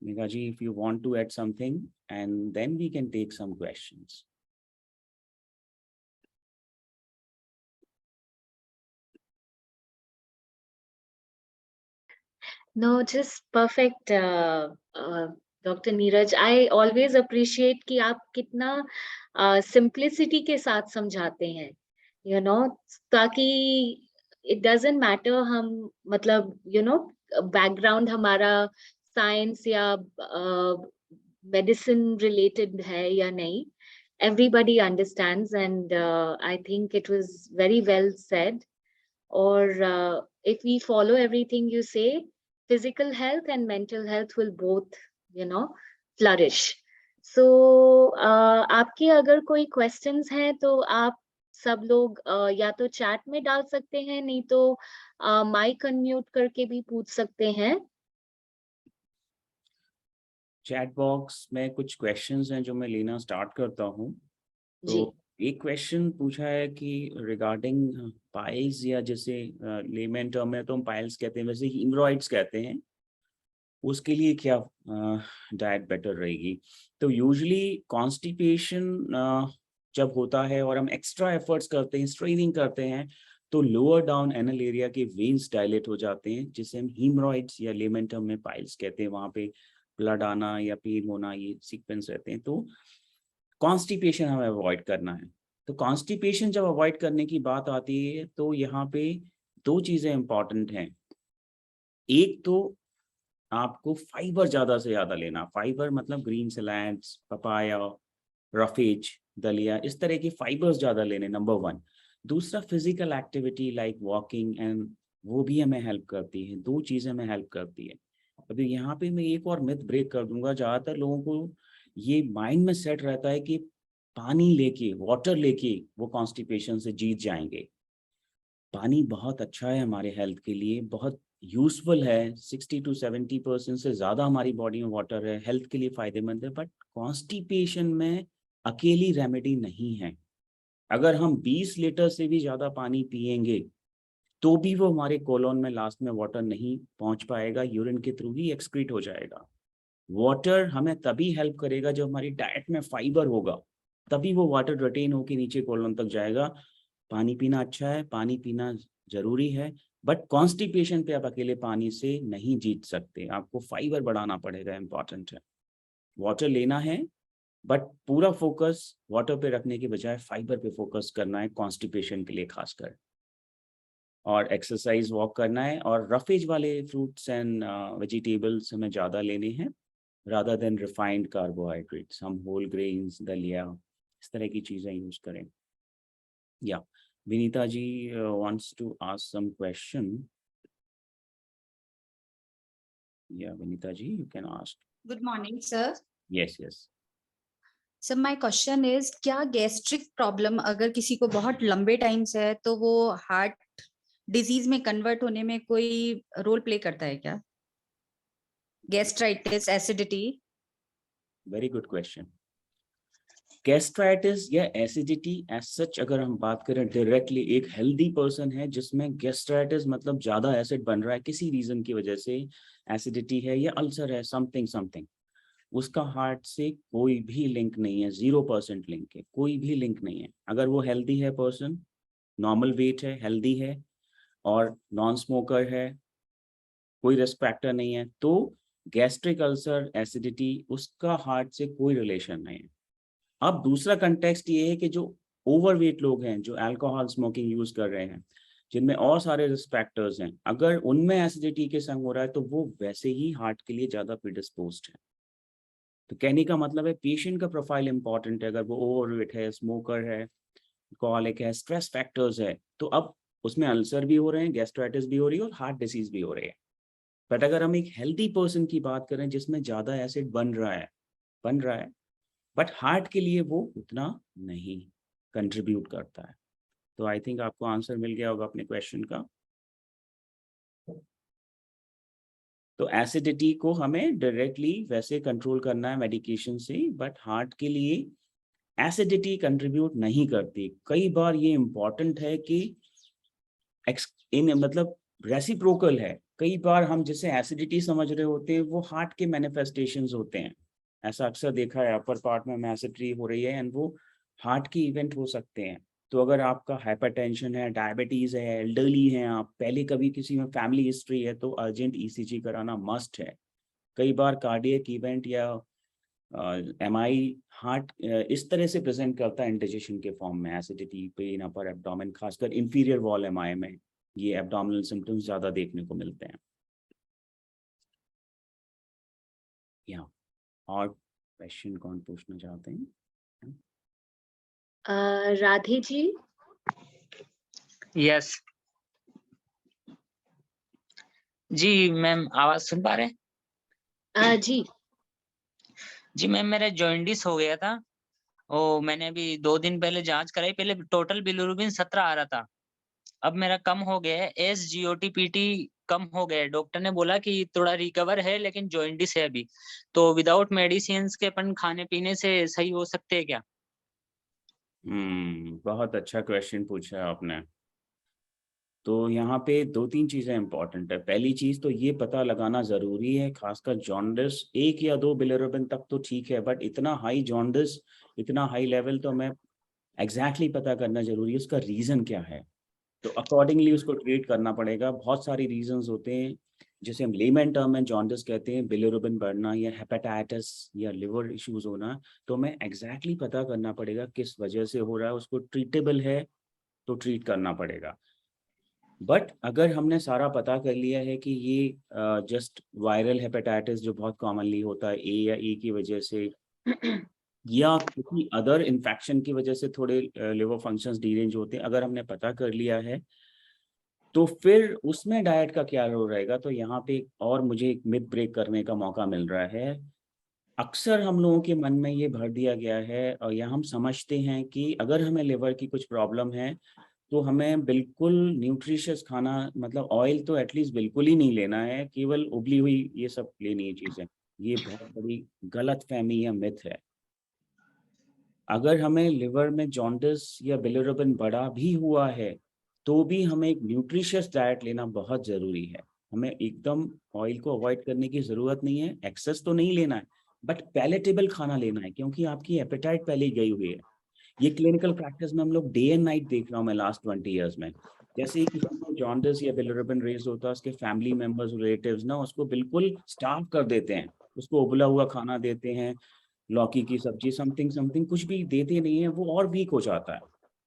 Megha ji, if you want to add something, and then we can take some questions. No, just perfect, Dr. Neeraj. I always appreciate कि आप कितना simplicity के साथ समझाते हैं, you know, ताकि it doesn't matter हम मतलब background हमारा science या medicine related है या नहीं. Everybody understands, and I think it was very well said. Or if we follow everything you say, physical health and mental health will both, flourish. So आपके अगर कोई questions हैं तो आप सब लोग या तो chat में डाल सकते हैं, नहीं तो mic unmute करके भी पूछ सकते हैं. चैट बॉक्स में कुछ क्वेश्चंस हैं जो मैं लेना स्टार्ट करता हूँ. जी. तो एक क्वेश्चन पूछा है कि रिगार्डिंग पाइल्स, या जैसे लेमन टर्म में तो हम पाइल्स कहते हैं, वैसे हीमरॉइड्स कहते हैं, उसके लिए क्या डाइट बेटर रहेगी. तो यूजुअली कॉन्स्टिपेशन जब होता है और हम एक्स्ट्रा एफर्ट्स करते हैं, स्ट्रेनिंग करते हैं, तो लोअर डाउन एनल एरिया के वेन्स डायलेट हो जाते हैं, जिसे हम हीमरॉइड्स या लेमन टर्म में पाइल्स कहते हैं. वहाँ पे ब्लड आना या पेन होना, ये सीक्वेंस रहते हैं. तो कॉन्स्टिपेशन हमें अवॉइड करना है. तो कॉन्स्टिपेशन जब अवॉइड करने की बात आती है तो यहाँ पे दो चीज़ें इंपॉर्टेंट हैं. एक तो आपको फाइबर ज़्यादा से ज़्यादा लेना. फाइबर मतलब ग्रीन सलाड्स, पपाया, रफेज, दलिया, इस तरह की फाइबर्स ज़्यादा लेने, नंबर 1. दूसरा physical activity like walking, and वो भी हमें हेल्प करती है. दो चीज़ें हमें हेल्प करती है. अभी यहाँ पे मैं एक और मिथ ब्रेक कर दूंगा. ज़्यादातर लोगों को ये माइंड में सेट रहता है कि पानी लेके, वाटर लेके वो कॉन्स्टिपेशन से जीत जाएंगे. पानी बहुत अच्छा है हमारे हेल्थ के लिए, बहुत यूजफुल है. 60 to 70% से ज़्यादा हमारी बॉडी में वाटर है, हेल्थ के लिए फ़ायदेमंद है. बट कॉन्स्टिपेशन में अकेली रेमेडी नहीं है. अगर हम 20 लीटर से भी ज़्यादा पानी पिएंगे तो भी वो हमारे कोलोन में लास्ट में वाटर नहीं पहुंच पाएगा, यूरिन के थ्रू ही एक्सक्रीट हो जाएगा. वाटर हमें तभी हेल्प करेगा जब हमारी डाइट में फाइबर होगा, तभी वो वाटर रिटेन होकर नीचे कोलोन तक जाएगा. पानी पीना अच्छा है, पानी पीना जरूरी है, बट कॉन्स्टिपेशन पे आप अकेले पानी से नहीं जीत सकते. आपको फाइबर बढ़ाना पड़ेगा, इंपॉर्टेंट है. वाटर लेना है, बट पूरा फोकस वाटर पे रखने के बजाय फाइबर पे फोकस करना है कॉन्स्टिपेशन के लिए खासकर. और एक्सरसाइज, वॉक करना है, और रफेज वाले फ्रूट्स एंड वेजिटेबल्स हमें ज़्यादा लेने हैं rather than refined carbohydrates. हम whole grains, दलिया, इस तरह की चीज़ें यूज़ करें. Yeah, Vinita ji wants to ask some question. Yeah, Vinita ji, you can ask. Good morning, sir. Yes, yes. Sir my question is, क्या गैस्ट्रिक प्रॉब्लम अगर किसी को बहुत लंबे टाइम से है तो वो हार्ट डिजीज में कन्वर्ट होने में कोई रोल प्ले करता है क्या? Gastritis, acidity. Very good question. Gastritis या एसिडिटी एज सच अगर हम बात करें डायरेक्टली, एक हेल्दी पर्सन है जिसमें गैस्ट्राइटिस मतलब ज्यादा एसिड बन रहा है किसी रीजन की वजह से, एसिडिटी है या अल्सर है, समथिंग समथिंग, उसका हार्ट से कोई भी लिंक नहीं है. 0% लिंक है, कोई भी लिंक नहीं है. अगर वो हेल्दी है पर्सन, नॉर्मल वेट है, हेल्दी है और नॉन स्मोकर है, कोई रिस्क फैक्टर नहीं है, तो गैस्ट्रिक अल्सर, एसिडिटी, उसका हार्ट से कोई रिलेशन नहीं है. अब दूसरा कंटेक्स्ट ये है कि जो ओवरवेट लोग हैं, जो अल्कोहल स्मोकिंग यूज कर रहे हैं, जिनमें और सारे रिस्क फैक्टर्स हैं, अगर उनमें एसिडिटी के संग हो रहा है तो वो वैसे ही हार्ट के लिए ज़्यादा प्रीडिस्पोज्ड है. तो कहने का मतलब है पेशेंट का प्रोफाइल इंपॉर्टेंट है. अगर वो ओवरवेट है, स्मोकर है, अल्कोहलिक है, स्ट्रेस फैक्टर्स है, तो अब उसमें अल्सर भी हो रहे हैं, गैस्ट्राइटिस भी हो रही है और हार्ट डिसीज भी हो रही है. बट अगर हम एक हेल्दी पर्सन की बात करें जिसमें ज़्यादा एसिड बन रहा है, बट हार्ट के लिए वो उतना नहीं कंट्रीब्यूट करता है. तो आई थिंक आपको आंसर मिल गया होगा अपने क्वेश्चन का. तो एसिडिटी को हमें डायरेक्टली वैसे कंट्रोल करना है मेडिकेशन से, बट हार्ट के लिए एसिडिटी कंट्रीब्यूट नहीं करती. कई बार ये इम्पॉर्टेंट है कि इन मतलब रेसिप्रोकल है। कई बार हम जिसे एसिडिटी समझ रहे होते हैं वो हार्ट के मैनिफेस्टेशंस होते हैं। ऐसा अक्सर देखा है, अपर पार्ट में एसिडिटी हो रही है एंड वो हार्ट की इवेंट हो सकते हैं। तो अगर आपका हाइपरटेंशन है, डायबिटीज है, एल्डरली हैं आप, पहले कभी किसी में फैमिली हिस्ट्री है, तो अर्जेंट ईसीजी कराना मस्ट है। कई बार कार्डियक इवेंट या एमआई हार्ट इस तरह से प्रेजेंट करता है इंडिजेशन के फॉर्म में, एसिडिटी, पेन अपर एब्डोमेन, खासकर इंफीरियर वॉल एमआई में ये एब्डोमिनल सिम्टम्स ज्यादा देखने को मिलते हैं। या और क्वेश्चन कौन पूछना चाहते हैं? राधे जी। यस जी मैम, आवाज सुन पा रहे हैं? जी जी मैम, मेरा जॉइंडिस हो गया था। ओ मैंने अभी 2 दिन पहले जांच कराई। पहले टोटल बिलिरुबिन 17 आ रहा था, अब मेरा कम हो गया है। SGOT-PT कम हो गया है। डॉक्टर ने बोला कि थोड़ा रिकवर है लेकिन जॉइंडिस है अभी, तो विदाउट मेडिसिन के अपन खाने पीने से सही हो सकते हैं क्या? बहुत अच्छा क्वेश्चन पूछा है आपने। तो यहाँ पे 2-3 चीजें इंपॉर्टेंट है। पहली चीज तो ये पता लगाना जरूरी है, खासकर जॉन्डिस 1 या 2 बिलिरुबिन तक तो ठीक है, बट इतना हाई जॉन्डिस, इतना हाई लेवल तो हमें एग्जैक्टली पता करना जरूरी है उसका रीजन क्या है। तो अकॉर्डिंगली उसको ट्रीट करना पड़ेगा। बहुत सारी रीजंस होते हैं जिसे हम लेमन टर्म में जॉन्डिस कहते हैं, बिलिरुबिन बढ़ना या हेपेटाइटिस या लिवर इश्यूज होना। तो हमें एग्जैक्टली पता करना पड़ेगा किस वजह से हो रहा है, उसको ट्रीटेबल है तो ट्रीट करना पड़ेगा। बट अगर हमने सारा पता कर लिया है कि ये जस्ट वायरल हेपेटाइटिस जो बहुत कॉमनली होता है ए या ई की वजह से या किसी अदर इन्फेक्शन की वजह से थोड़े लिवर फंक्शंस डीरेंज होते हैं, अगर हमने पता कर लिया है तो फिर उसमें डाइट का क्या रोल रहेगा। तो यहाँ पे और मुझे एक मिथ ब्रेक करने का मौका मिल रहा है। अक्सर हम लोगों के मन में ये भर दिया गया है और या हम समझते हैं कि अगर हमें लिवर की कुछ प्रॉब्लम है तो हमें बिल्कुल न्यूट्रिशियस खाना, मतलब ऑयल तो एटलीस्ट बिल्कुल ही नहीं लेना है, केवल उबली हुई ये सब लेनी है चीज़ें। ये बहुत बड़ी गलत फहमी या मिथ है। अगर हमें लिवर में जॉन्डिस या बिलिरुबिन बढ़ा भी हुआ है तो भी हमें एक न्यूट्रिशियस डाइट लेना बहुत ज़रूरी है। हमें एकदम ऑयल को अवॉइड करने की ज़रूरत नहीं है, एक्सेस तो नहीं लेना है, बट पैलेटेबल खाना लेना है क्योंकि आपकी एपेटाइट पहले ही गई हुई है। ये क्लिनिकल प्रैक्टिस में हम लोग डे एंड नाइट देख रहा हूँ मैं लास्ट 20 ईयर्स में। जैसे ही किसी को जॉन्डिस या बिलिरुबिन रेज होता है, उसके फैमिली मेंबर्स, रिलेटिव्स ना उसको बिल्कुल स्टार्व कर देते हैं, उसको उबला हुआ खाना देते हैं, लौकी की सब्जी, समथिंग समथिंग, कुछ भी देते नहीं है, वो और वीक हो जाता है।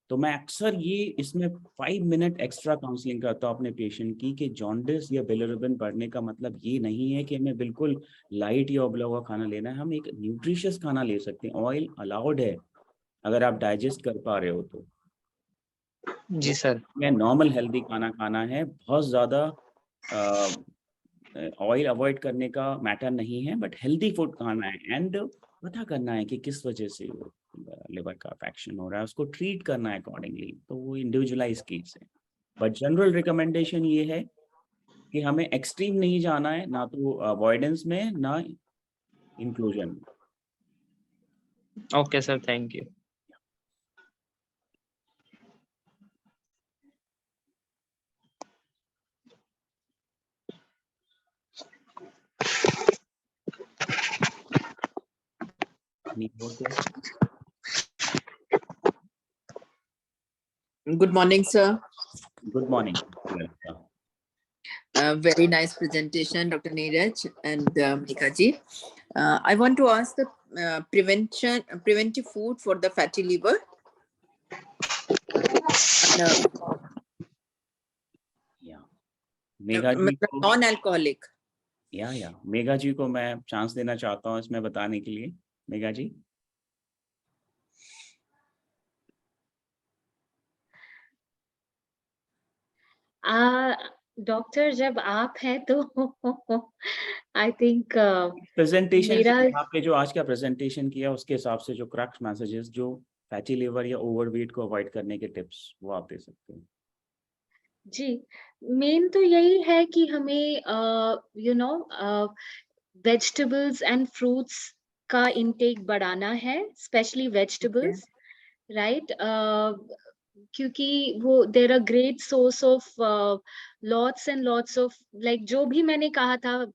तो मैं अक्सर ये इसमें 5 मिनट एक्स्ट्रा काउंसलिंग करता हूँ अपने पेशेंट की कि जॉन्डिस या बिलिरुबिन बढ़ने का मतलब ये नहीं है कि हमें बिल्कुल लाइट या उबला हुआ खाना लेना है। हम एक न्यूट्रिशियस खाना ले सकते हैं, ऑयल अलाउड है अगर आप डाइजेस्ट कर पा रहे हो तो। जी सर। मैं नॉर्मल हेल्दी खाना खाना है, बहुत ज़्यादा ऑयल अवॉइड करने का मैटर नहीं है, बट हेल्दी फूड खाना है एंड पता करना है कि किस वजह से वो लिवर का अफेक्शन हो रहा है, उसको ट्रीट करना है अकॉर्डिंगली। तो वो इंडिविजुअलाइज केस है, बट जनरल रिकमेंडेशन ये है कि हमें एक्सट्रीम नहीं जाना है, ना तो अवॉइडेंस में ना इंक्लूजन में। Okay sir, thank you. Any more questions? Good morning, sir. Good morning. Very nice presentation, Dr. Neeraj and Mika ji. I want to ask the preventive food for the fatty liver. Yeah. Megha ji को non-alcoholic. या mega ji को मैं chance देना चाहता हूँ इसमें बताने के लिए। मेगा जी। डॉक्टर जब आप हैं तो आई थिंक प्रेजेंटेशन मेरा आपने जो आज का प्रेजेंटेशन किया उसके हिसाब से जो क्रक्स मैसेजेस, जो फैटी लिवर या ओवरवेट को अवॉइड करने के टिप्स, वो आप दे सकते हैं। जी, मेन तो यही है कि हमें वेजिटेबल्स एंड फ्रूट्स का इंटेक बढ़ाना है, स्पेशली वेजिटेबल्स, राइट। क्योंकि वो there are great source of lots and lots of like जो भी मैंने कहा था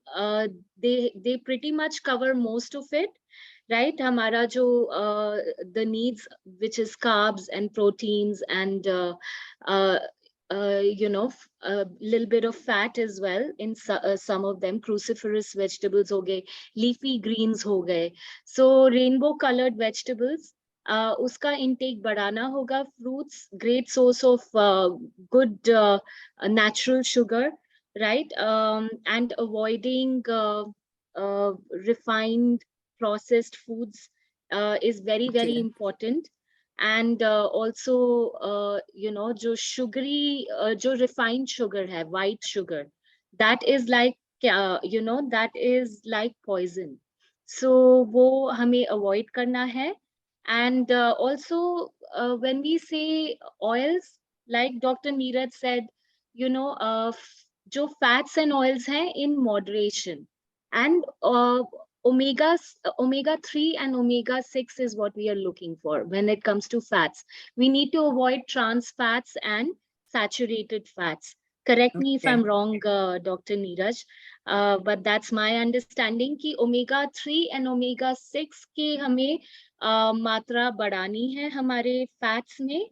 they pretty much cover most of it, right. हमारा जो the needs which is carbs and proteins and you know, a little bit of fat as well in some of them. Cruciferous vegetables ho gaye, leafy greens ho gaye, so rainbow colored vegetables, उसका intake बढ़ाना होगा. Fruits, great source of good natural sugar, right. And avoiding refined processed foods is very very Okay. important. And also you know, जो sugary जो refined sugar है, white sugar, that is like you know, that is like poison, so वो हमें avoid करना है. And also when we say oils, like Dr. Neeraj said, you know, जो fats and oils हैं in moderation, and omega 3 and omega 6 is what we are looking for when it comes to fats. We need to avoid trans fats and saturated fats. Correct me if Okay. I'm wrong, Dr. Neeraj, but that's my understanding कि omega 3 and omega 6 के हमें मात्रा बढ़ानी है हमारे fats में,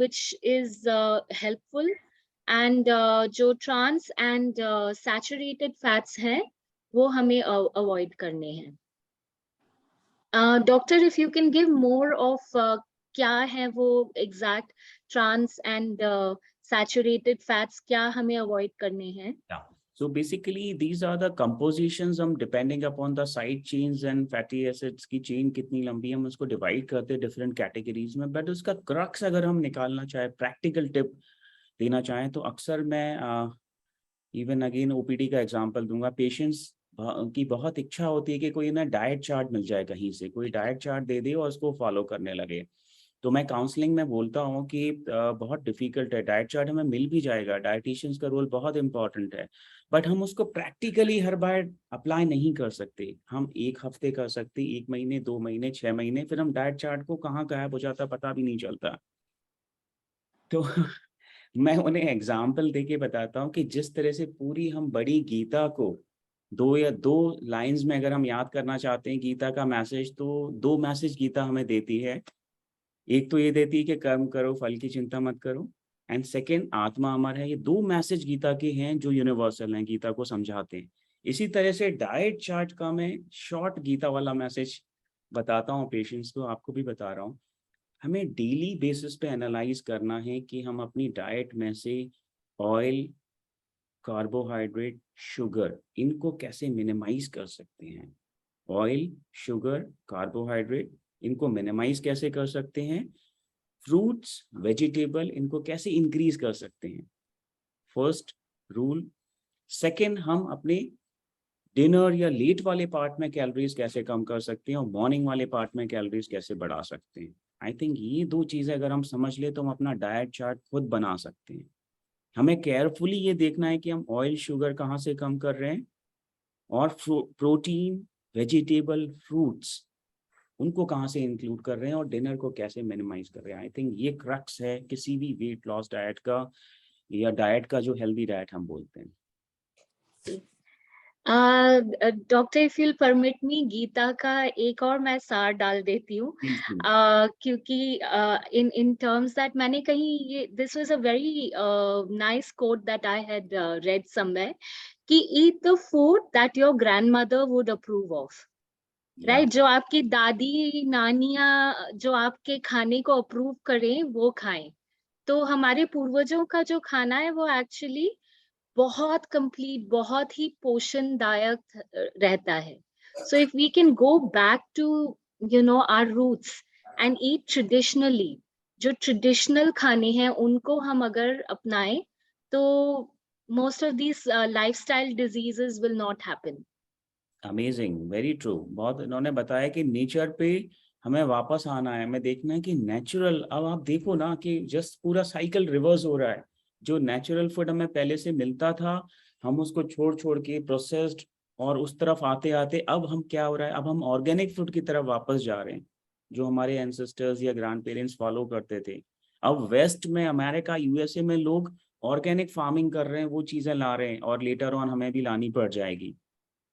which is helpful. And जो trans and saturated fats हैं वो हमें अवॉइड करने हैं. Doctor, if you can give more of क्या है वो exact trans and saturated fats, क्या हमें अवॉइड करने हैं? So basically these are the compositions, हम depending upon the side chains and fatty acids की chain कितनी लंबी है, हम उसको divide करते हैं different categories में. But उसका crux अगर हम निकालना चाहे, practical tip देना चाहें, तो अक्सर मैं even again OPD का example दूंगा. Patients की बहुत इच्छा होती है कि कोई ना डाइट चार्ट मिल जाए, कहीं से कोई डाइट चार्ट दे दे और उसको फॉलो करने लगे. तो मैं काउंसलिंग में बोलता हूँ कि बहुत डिफिकल्ट है. डाइट चार्ट हमें मिल भी जाएगा, डाइटिशियंस का रोल बहुत इंपॉर्टेंट है, बट हम उसको प्रैक्टिकली हर बार अप्लाई नहीं कर सकते. हम 1 हफ्ते कर सकते, 1 महीने, 2 महीने, 6 महीने, फिर हम डाइट चार्ट को कहाँ गायब हो जाता पता भी नहीं चलता. तो मैं उन्हें एग्जाम्पल देके बताता हूँ कि जिस तरह से पूरी हम बड़ी गीता को 2 या 2 लाइंस में अगर हम याद करना चाहते हैं गीता का मैसेज, तो 2 मैसेज गीता हमें देती है. एक तो ये देती है कि कर्म करो, फल की चिंता मत करो, एंड सेकंड आत्मा अमर है. ये 2 मैसेज गीता के हैं जो यूनिवर्सल हैं, गीता को समझाते हैं. इसी तरह से डाइट चार्ट का मैं शॉर्ट गीता वाला मैसेज बताता हूँ पेशेंट्स को, आपको भी बता रहा हूँ. हमें डेली बेसिस पे एनालाइज करना है कि हम अपनी डाइट में से ऑयल, कार्बोहाइड्रेट, शुगर, इनको कैसे मिनिमाइज कर सकते हैं. ऑयल, शुगर, कार्बोहाइड्रेट, इनको मिनिमाइज कैसे कर सकते हैं. फ्रूट्स, वेजिटेबल, इनको कैसे इंक्रीज कर सकते हैं. First rule. सेकंड, हम अपने डिनर या लेट वाले पार्ट में कैलोरीज कैसे कम कर सकते हैं और मॉर्निंग वाले पार्ट में कैलोरीज कैसे बढ़ा सकते हैं. आई थिंक ये 2 चीज़ें अगर हम समझ ले तो हम अपना डाइट चार्ट खुद बना सकते हैं. हमें केयरफुली ये देखना है कि हम ऑयल, शुगर कहाँ से कम कर रहे हैं, और प्रोटीन, वेजिटेबल, फ्रूट्स, उनको कहाँ से इंक्लूड कर रहे हैं, और डिनर को कैसे मिनिमाइज कर रहे हैं. आई थिंक ये क्रक्स है किसी भी वेट लॉस डाइट का, या डाइट का जो हेल्दी डाइट हम बोलते हैं. Doctor, if you'll permit me, Geeta का एक और मैं सार डाल देती हूँ, क्योंकि इन टर्म्स दैट मैंने कहीं ये, this was a very nice quote that I had read somewhere, कि eat the food that your grandmother would approve of. Right, जो आपकी दादी नानियाँ जो आपके खाने को अप्रूव करें वो खाएं. तो हमारे पूर्वजों का जो खाना है वो एक्चुअली बहुत कंप्लीट, बहुत ही पोषणदायक रहता है. So if we can go back to you know our roots and eat traditionally, जो ट्रेडिशनल खाने हैं उनको हम अगर अपनाएं, तो most of these lifestyle diseases will not happen. Amazing, very true. बहुत इन्होंने बताया कि नेचर पे हमें वापस आना है, हमें देखना है कि नेचुरल. अब आप देखो ना कि जस्ट पूरा साइकिल रिवर्स हो रहा है. जो नेचुरल फूड हमें पहले से मिलता था, हम उसको छोड़ छोड़ के प्रोसेस्ड और उस तरफ आते आते अब हम क्या हो रहा है, अब हम ऑर्गेनिक फूड की तरफ वापस जा रहे हैं, जो हमारे एंसेस्टर्स या ग्रैंड पेरेंट्स फॉलो करते थे. अब वेस्ट में, अमेरिका, यूएसए में लोग ऑर्गेनिक फार्मिंग कर रहे हैं, वो चीजें ला रहे हैं, और लेटर ऑन हमें भी लानी पड़ जाएगी।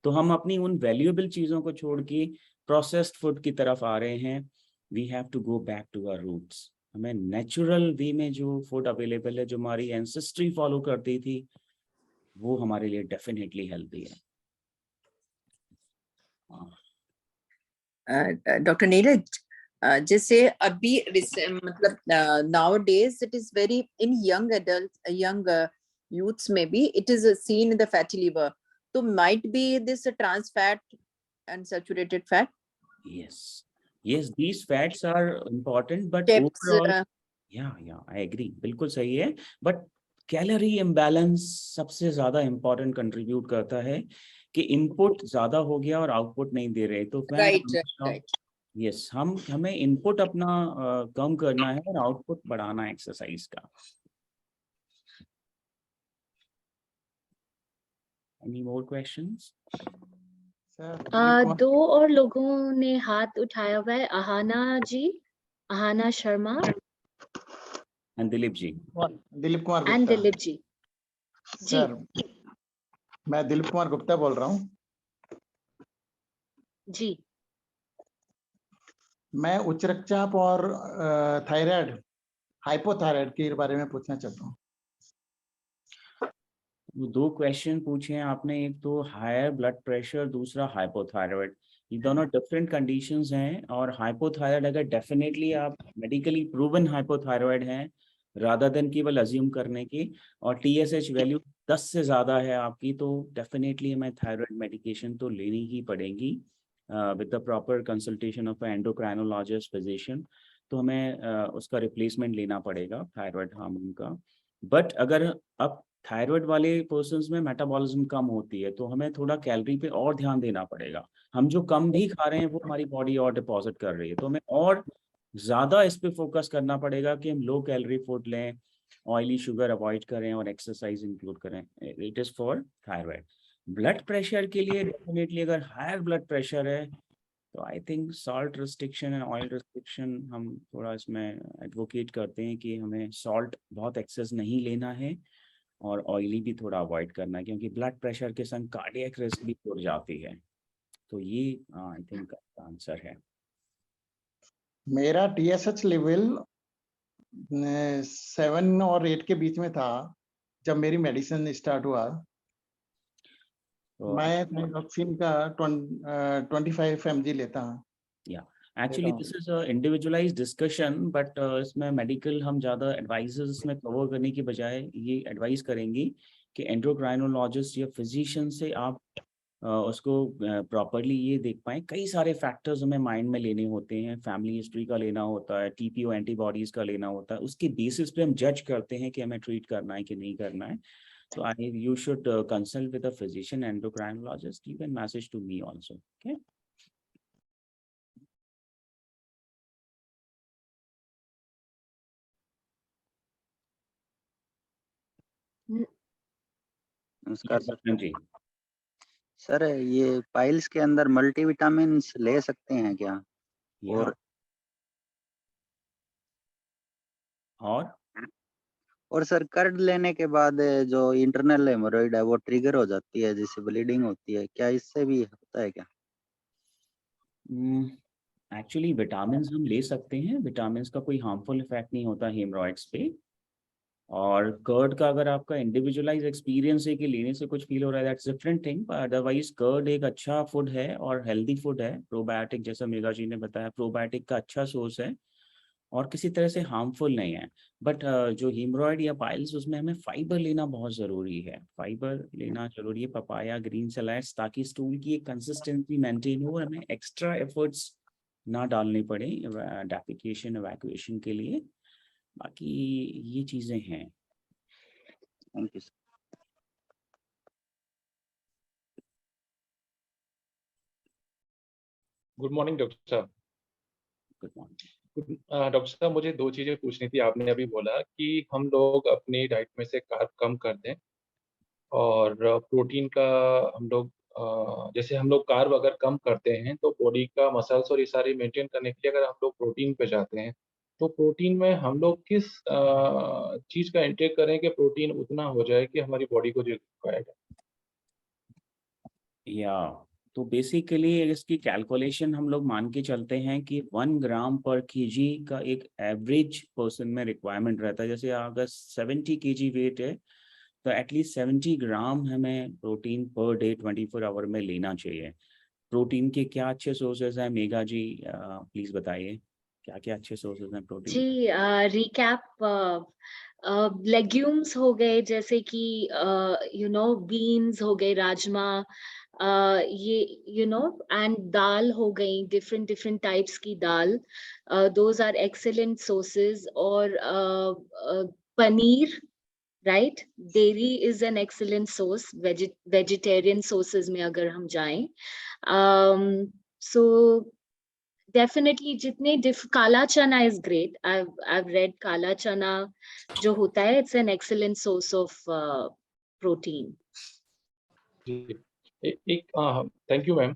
तो हम अपनी उन वैल्यूएबल चीजों को छोड़ के प्रोसेस्ड फूड की तरफ आ रहे हैं। We have to go back to our roots. हमें नेचुरल वे में जो फूड अवेलेबल है, जो हमारी एंसेस्ट्री फॉलो करती थी, वो हमारे लिए डेफिनेटली हेल्दी है। डॉक्टर नीरज, जैसे अभी मतलब nowadays it is very in young adults, young youths maybe it is seen in the fatty liver, so might be this a trans fat and saturated fat. Yes, these fats are important, but Steps, overall yeah, I agree, बिल्कुल सही है, but calorie imbalance सबसे ज्यादा important contribute करता है कि input ज्यादा हो गया और आउटपुट नहीं दे रहे। तो right. यस, हमें इनपुट अपना कम करना है और आउटपुट बढ़ाना है एक्सरसाइज का। Any more questions? दो और लोगों ने हाथ उठाया हुआ है, Ahana ji, Ahana Sharma and Dilip ji. Dilip Kumar and Gupta. Dilip ji. Sir, मैं दिलीप कुमार गुप्ता बोल रहा हूँ जी। मैं उच्च रक्तचाप और थायराइड, हाइपोथायराइड के बारे में पूछना चाहता हूँ। दो क्वेश्चन पूछे हैं आपने, एक तो हायर ब्लड प्रेशर, दूसरा हाइपोथायराइड। ये दोनों डिफरेंट कंडीशंस हैं, और हाइपोथायराइड अगर डेफिनेटली आप मेडिकली प्रूवन हाइपोथायराइड हैं रादर देन केवल अज्यूम करने की, और टीएसएच वैल्यू 10 से ज़्यादा है आपकी, तो डेफिनेटली हमें थायराइड मेडिकेशन तो लेनी ही पड़ेगी with the proper consultation of endocrinologist physician. तो हमें उसका रिप्लेसमेंट लेना पड़ेगा थायराइड हार्मोन का। बट अगर अब थायराइड वाले पर्सन्स में मेटाबॉलिज्म कम होती है, तो हमें थोड़ा कैलोरी पे और ध्यान देना पड़ेगा। हम जो कम भी खा रहे हैं वो हमारी बॉडी और डिपॉजिट कर रही है, तो हमें और ज़्यादा इस पे फोकस करना पड़ेगा कि हम लो कैलोरी फूड लें, ऑयली शुगर अवॉइड करें और एक्सरसाइज इंक्लूड करें। It is for thyroid. Blood pressure के लिए डेफिनेटली अगर हायर ब्लड प्रेशर है तो I think salt restriction and oil restriction हम थोड़ा इसमें एडवोकेट करते हैं कि हमें सॉल्ट बहुत एक्सेस नहीं लेना है और ऑयली भी थोड़ा अवॉइड करना है, क्योंकि ब्लड प्रेशर के संग कार्डियक रिस्क भी जुड़ जाती है। तो ये आई थिंक आंसर है। मेरा टीएसएच लेवल 7 और 8 के बीच में था जब मेरी मेडिसिन स्टार्ट हुआ। मैं थायरॉक्सिन का 25 mg लेता हूँ। Actually this is a individualised discussion, but इसमें मेडिकल हम ज़्यादा एडवाइजेस इसमें कवर करने की बजाय ये एडवाइस करेंगे कि एंडोक्राइनोलॉजिस्ट या फिजिशियन से आप उसको प्रॉपरली ये देख पाएँ। कई सारे फैक्टर्स हमें माइंड में लेने होते हैं, फैमिली हिस्ट्री का लेना होता है, टीपीओ एंटीबॉडीज का लेना होता है, उसके बेसिस पे हम जज करते हैं कि हमें ट्रीट करना है कि नहीं करना है। तो you should consult with a physician endocrinologist. You can message to me also. Okay. नमस्कार सर। जी सर, ये पाइल्स के अंदर मल्टीविटामिन्स ले सकते हैं क्या? और सर, कर्ड लेने के बाद जो इंटरनल हेमोरॉइड है वो ट्रिगर हो जाती है, जिससे ब्लीडिंग होती है, क्या इससे भी होता है क्या? एक्चुअली विटामिन हम ले सकते हैं, विटामिन का कोई हार्मफुल इफेक्ट नहीं होता हेमरॉइड्स पे। और कर्ड का अगर आपका इंडिविजुअलाइज एक्सपीरियंस है कि लेने से कुछ फील हो रहा है, दैट्स डिफरेंट थिंग, पर अदरवाइज कर्ड एक अच्छा फूड है और हेल्दी फूड है। प्रोबायोटिक, जैसा मेगा जी ने बताया, प्रोबायोटिक का अच्छा सोर्स है और किसी तरह से हार्मफुल नहीं है। बट जो हीमरॉइड या पाइल्स, उसमें हमें फाइबर लेना बहुत ज़रूरी है। फाइबर लेना ज़रूरी है, पपाया, ग्रीन सैलेड्स, ताकि स्टूल की एक कंसिस्टेंसी मेंटेन हो और हमें एक्स्ट्रा एफर्ट्स ना डालने पड़े डेफिकेशन इवैक्यूएशन के लिए। बाकी ये चीज़ें हैं। Thank you sir. Good morning doctor साहब। गुड मॉर्निंग डॉक्टर साहब, मुझे दो चीज़ें पूछनी थी। आपने अभी बोला कि हम लोग अपनी डाइट में से कार्ब कम कर दें और प्रोटीन का हम लोग जैसे हम लोग कार्ब अगर कम करते हैं तो बॉडी का मसल्स और ये सारी मेंटेन करने के लिए अगर हम लोग प्रोटीन पे जाते हैं तो प्रोटीन में हम लोग किस चीज का इंटेक करें कि प्रोटीन उतना हो जाए कि हमारी बॉडी को जो रिक्वायर्ड है? या तो बेसिकली इसकी कैलकुलेशन हम लोग मान के चलते हैं कि 1 ग्राम पर केजी का एक एवरेज पर्सन में रिक्वायरमेंट रहता है। जैसे अगर 70 केजी वेट है तो एटलीस्ट 70 ग्राम हमें प्रोटीन पर डे 24 आवर में लेना चाहिए। प्रोटीन के क्या अच्छे सोर्सेज हैं मेघा जी, प्लीज बताइए क्या क्या अच्छे सोर्सेज हैं प्रोटीन के? जी, रिकैप, लेग्यूम्स हो गए, जैसे कि बीन्स हो गए, राजमा, ये एंड दाल हो गई, डिफरेंट डिफरेंट टाइप्स की दाल, दोज आर एक्सेलेंट सोर्सेज। और paneer, right, dairy is an excellent source, vegetarian sources में अगर हम जाएं। सो डेफिनेटली जितने काला चना इज ग्रेट, I've read काला चना जो होता है, it's an excellent source of protein. जी, एक थैंक यू मैम।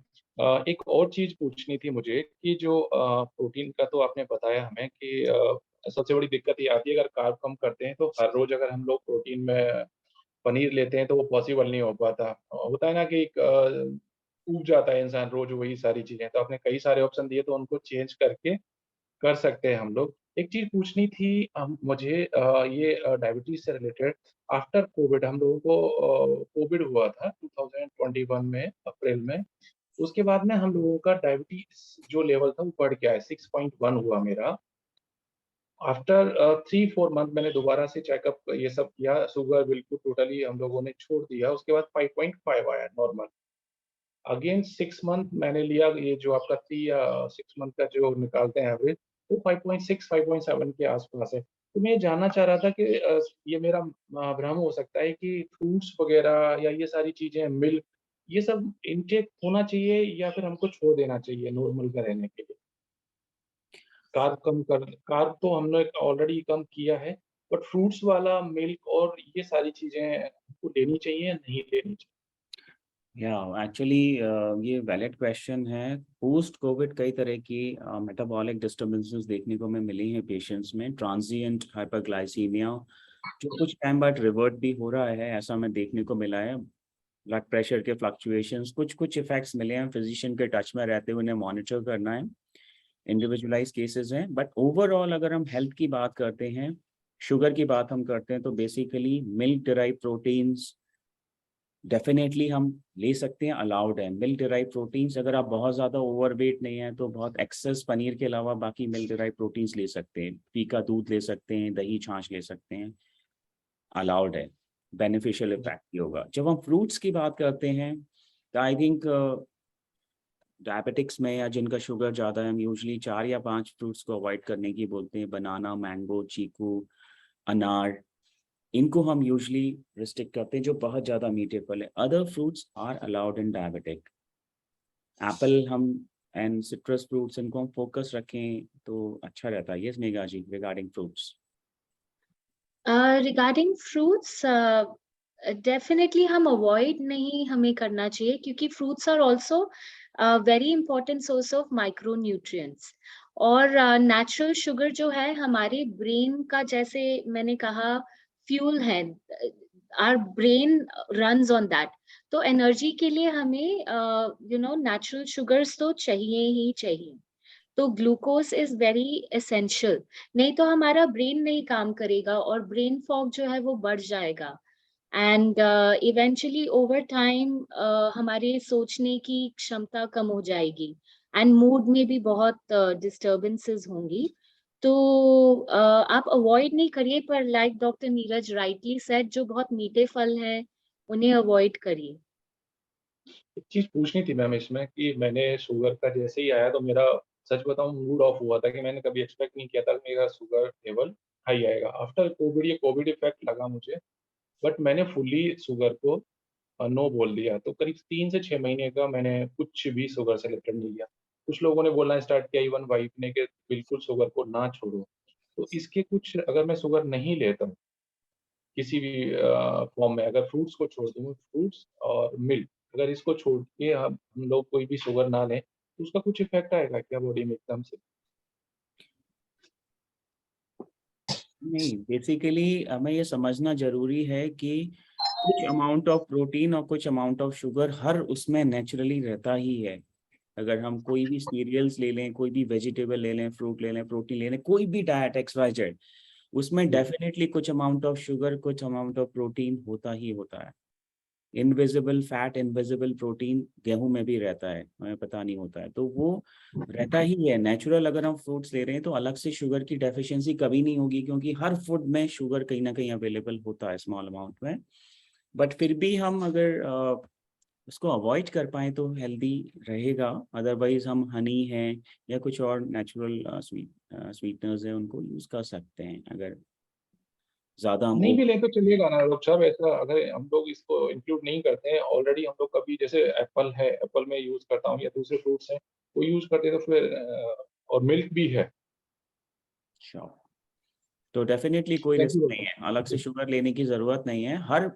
एक और चीज पूछनी थी मुझे कि जो प्रोटीन का तो आपने बताया हमें कि सबसे बड़ी दिक्कत ये आती है अगर कार्ब कम करते हैं तो हर रोज अगर हम लोग प्रोटीन में पनीर लेते हैं तो वो पॉसिबल नहीं हो पाता। होता है ना कि ऊब जाता है इंसान रोज वही सारी चीजें। तो आपने कई सारे ऑप्शन दिए तो उनको चेंज करके कर सकते हैं हम लोग। एक चीज पूछनी थी मुझे, ये डायबिटीज से रिलेटेड। आफ्टर कोविड हम लोगों को कोविड हुआ था 2021 में अप्रैल में। उसके बाद में हम लोगों का डायबिटीज जो लेवल था वो बढ़ गया है, 6.1 हुआ मेरा। आफ्टर 3-4 मंथ मैंने दोबारा से चेकअप ये सब किया, शुगर बिल्कुल टोटली हम लोगों ने छोड़ दिया। उसके बाद 5.5 आया नॉर्मल। अगेन 6 मंथ मैंने लिया, ये जो आपका 6 मंथ का जो निकालते हैं एवरेज, वो 5.6 5.7 के आसपास है। तो मैं ये जानना चाह रहा था कि ये मेरा भ्रम हो सकता है कि फ्रूट्स वगैरह या ये सारी चीजें, मिल्क, ये सब इनटेक होना चाहिए या फिर हमको छोड़ देना चाहिए नॉर्मल का रहने के लिए? कार्ब तो हमने ऑलरेडी कम किया है, बट फ्रूट्स वाला मिल्क और ये सारी चीजें हमको लेनी चाहिए या नहीं लेनी चाहिए? या एक्चुअली ये वैलिड क्वेश्चन है। पोस्ट कोविड कई तरह की मेटाबॉलिक डिस्टर्बेंसेस देखने को हमें मिली हैं पेशेंट्स में। ट्रांजिएंट हाइपरग्लाइसीमिया जो कुछ टाइम बाद रिवर्ट भी हो रहा है, ऐसा हमें देखने को मिला है। ब्लड प्रेशर के फ्लक्चुएशंस, कुछ कुछ इफेक्ट्स मिले हैं। फिजिशियन के टच में रहते हुए उन्हें मॉनिटर करना है, इंडिविजुअलाइज केसेस हैं। बट ओवरऑल अगर हम हेल्थ की बात करते हैं, शुगर की बात हम करते हैं, तो basically milk derive proteins definitely हम ले सकते हैं, अलाउड है। मिल्क डिराइव प्रोटीन्स अगर आप बहुत ज़्यादा ओवरवेट नहीं है तो बहुत एक्सेस पनीर के अलावा बाकी मिल्क डिराइव प्रोटीन्स ले सकते हैं। पी का दूध ले सकते हैं, दही छाछ ले सकते हैं, अलाउड है, बेनिफिशियल इफेक्ट भी होगा। जब हम फ्रूट्स की बात करते हैं तो आई थिंक डायबिटिक्स में या जिनका शुगर ज़्यादा है, हम यूजली 4 या 5 फ्रूट्स को अवॉइड करने की बोलते हैं। बनाना, मैंगो, चीकू, अनार, इनको हम यूजली रिस्ट्रिक्ट करते हैं जो बहुत ज़्यादा मीठे फल है। Other fruits are allowed in diabetic. Apple हम एंड सिट्रस फ्रूट्स, इनको हम फोकस रखें तो अच्छा रहता है। Yes Megha ji, regarding fruits. Regarding fruits, definitely हम अवॉइड नहीं हमें करना चाहिए, क्योंकि fruits are also very important source of micro nutrients. और नेचुरल शुगर जो है हमारे ब्रेन का, जैसे मैंने कहा, फ्यूल है, our brain runs on that. तो एनर्जी के लिए हमें नेचुरल शुगर्स तो चाहिए ही चाहिए। तो ग्लूकोज इज वेरी एसेंशियल, नहीं तो हमारा ब्रेन नहीं काम करेगा और ब्रेन फॉग जो है वो बढ़ जाएगा। एंड इवेंचुअली ओवर टाइम हमारे सोचने की क्षमता कम हो जाएगी, एंड मूड में भी बहुत डिस्टर्बेंसेस होंगी। तो आप अवॉइड नहीं करिए, पर like doctor Neeraj rightly said, जो बहुत मीठे फल हैं उन्हें अवॉइड करिए। एक चीज पूछनी थी मैम इसमें कि मैंने शुगर का जैसे ही आया तो मेरा, सच बताऊं, मूड ऑफ हुआ था कि मैंने कभी एक्सपेक्ट नहीं किया था कि मेरा शुगर लेवल हाई आएगा। आफ्टर कोविड ये कोविड इफेक्ट लगा मुझे, बट मैंने फुल्ली शुगर को नो बोल दिया। तो करीब 3 से 6 महीने का मैंने कुछ भी शुगर से रिलेटेड नहीं लिया। कुछ लोगों ने बोलना स्टार्ट किया, इवन वाइफ ने, कि बिल्कुल शुगर को ना छोड़ो। तो इसके कुछ, अगर मैं शुगर नहीं लेता हूँ किसी भी फॉर्म में, अगर फ्रूट्स को छोड़ दूँ, फ्रूट्स और मिल्क, अगर इसको छोड़ के हम लोग कोई भी शुगर ना लें, तो उसका कुछ इफेक्ट आएगा क्या बॉडी में एकदम से? नहीं, बेसिकली हमें ये समझना जरूरी है कि कुछ अमाउंट ऑफ प्रोटीन और कुछ अमाउंट ऑफ शुगर हर उसमें नेचुरली रहता ही है। अगर हम कोई भी सीरियल्स ले लें, कोई भी वेजिटेबल ले लें, फ्रूट ले लें, प्रोटीन ले लें, कोई भी डाइट XYZ, उसमें डेफिनेटली कुछ अमाउंट ऑफ शुगर, कुछ अमाउंट ऑफ प्रोटीन होता ही होता है। इनविजिबल फैट, इनविजिबल प्रोटीन गेहूं में भी रहता है, हमें पता नहीं होता है, तो वो रहता ही है नेचुरल। अगर हम फ्रूट्स ले रहे हैं तो अलग से शुगर की डेफिशिएंसी कभी नहीं होगी, क्योंकि हर फूड में शुगर कहीं ना कहीं अवेलेबल होता है स्मॉल अमाउंट में। बट फिर भी हम अगर उसको अवॉइड कर पाए तो हेल्दी रहेगा। अदरवाइज हम हनी है या कुछ और नेचुरल स्वीटनर्स है, उनको यूज कर सकते हैं अगर ज्यादा हम नहीं भी लें तो चलिएगा ना डॉक्टर साहब, ऐसा अगर हम लोग इसको इंक्लूड नहीं करते हैं ऑलरेडी, हम लोग कभी जैसे एप्पल है, एप्पल में यूज करता हूँ या दूसरे फ्रूट्स हैं वो यूज करते हैं तो फिर और मिल्क भी है। श्योर, तो डेफिनेटली कोई थैंक रिस्क यू नहीं डॉक्टर। है, अलग से शुगर लेने की जरूरत नहीं है। हर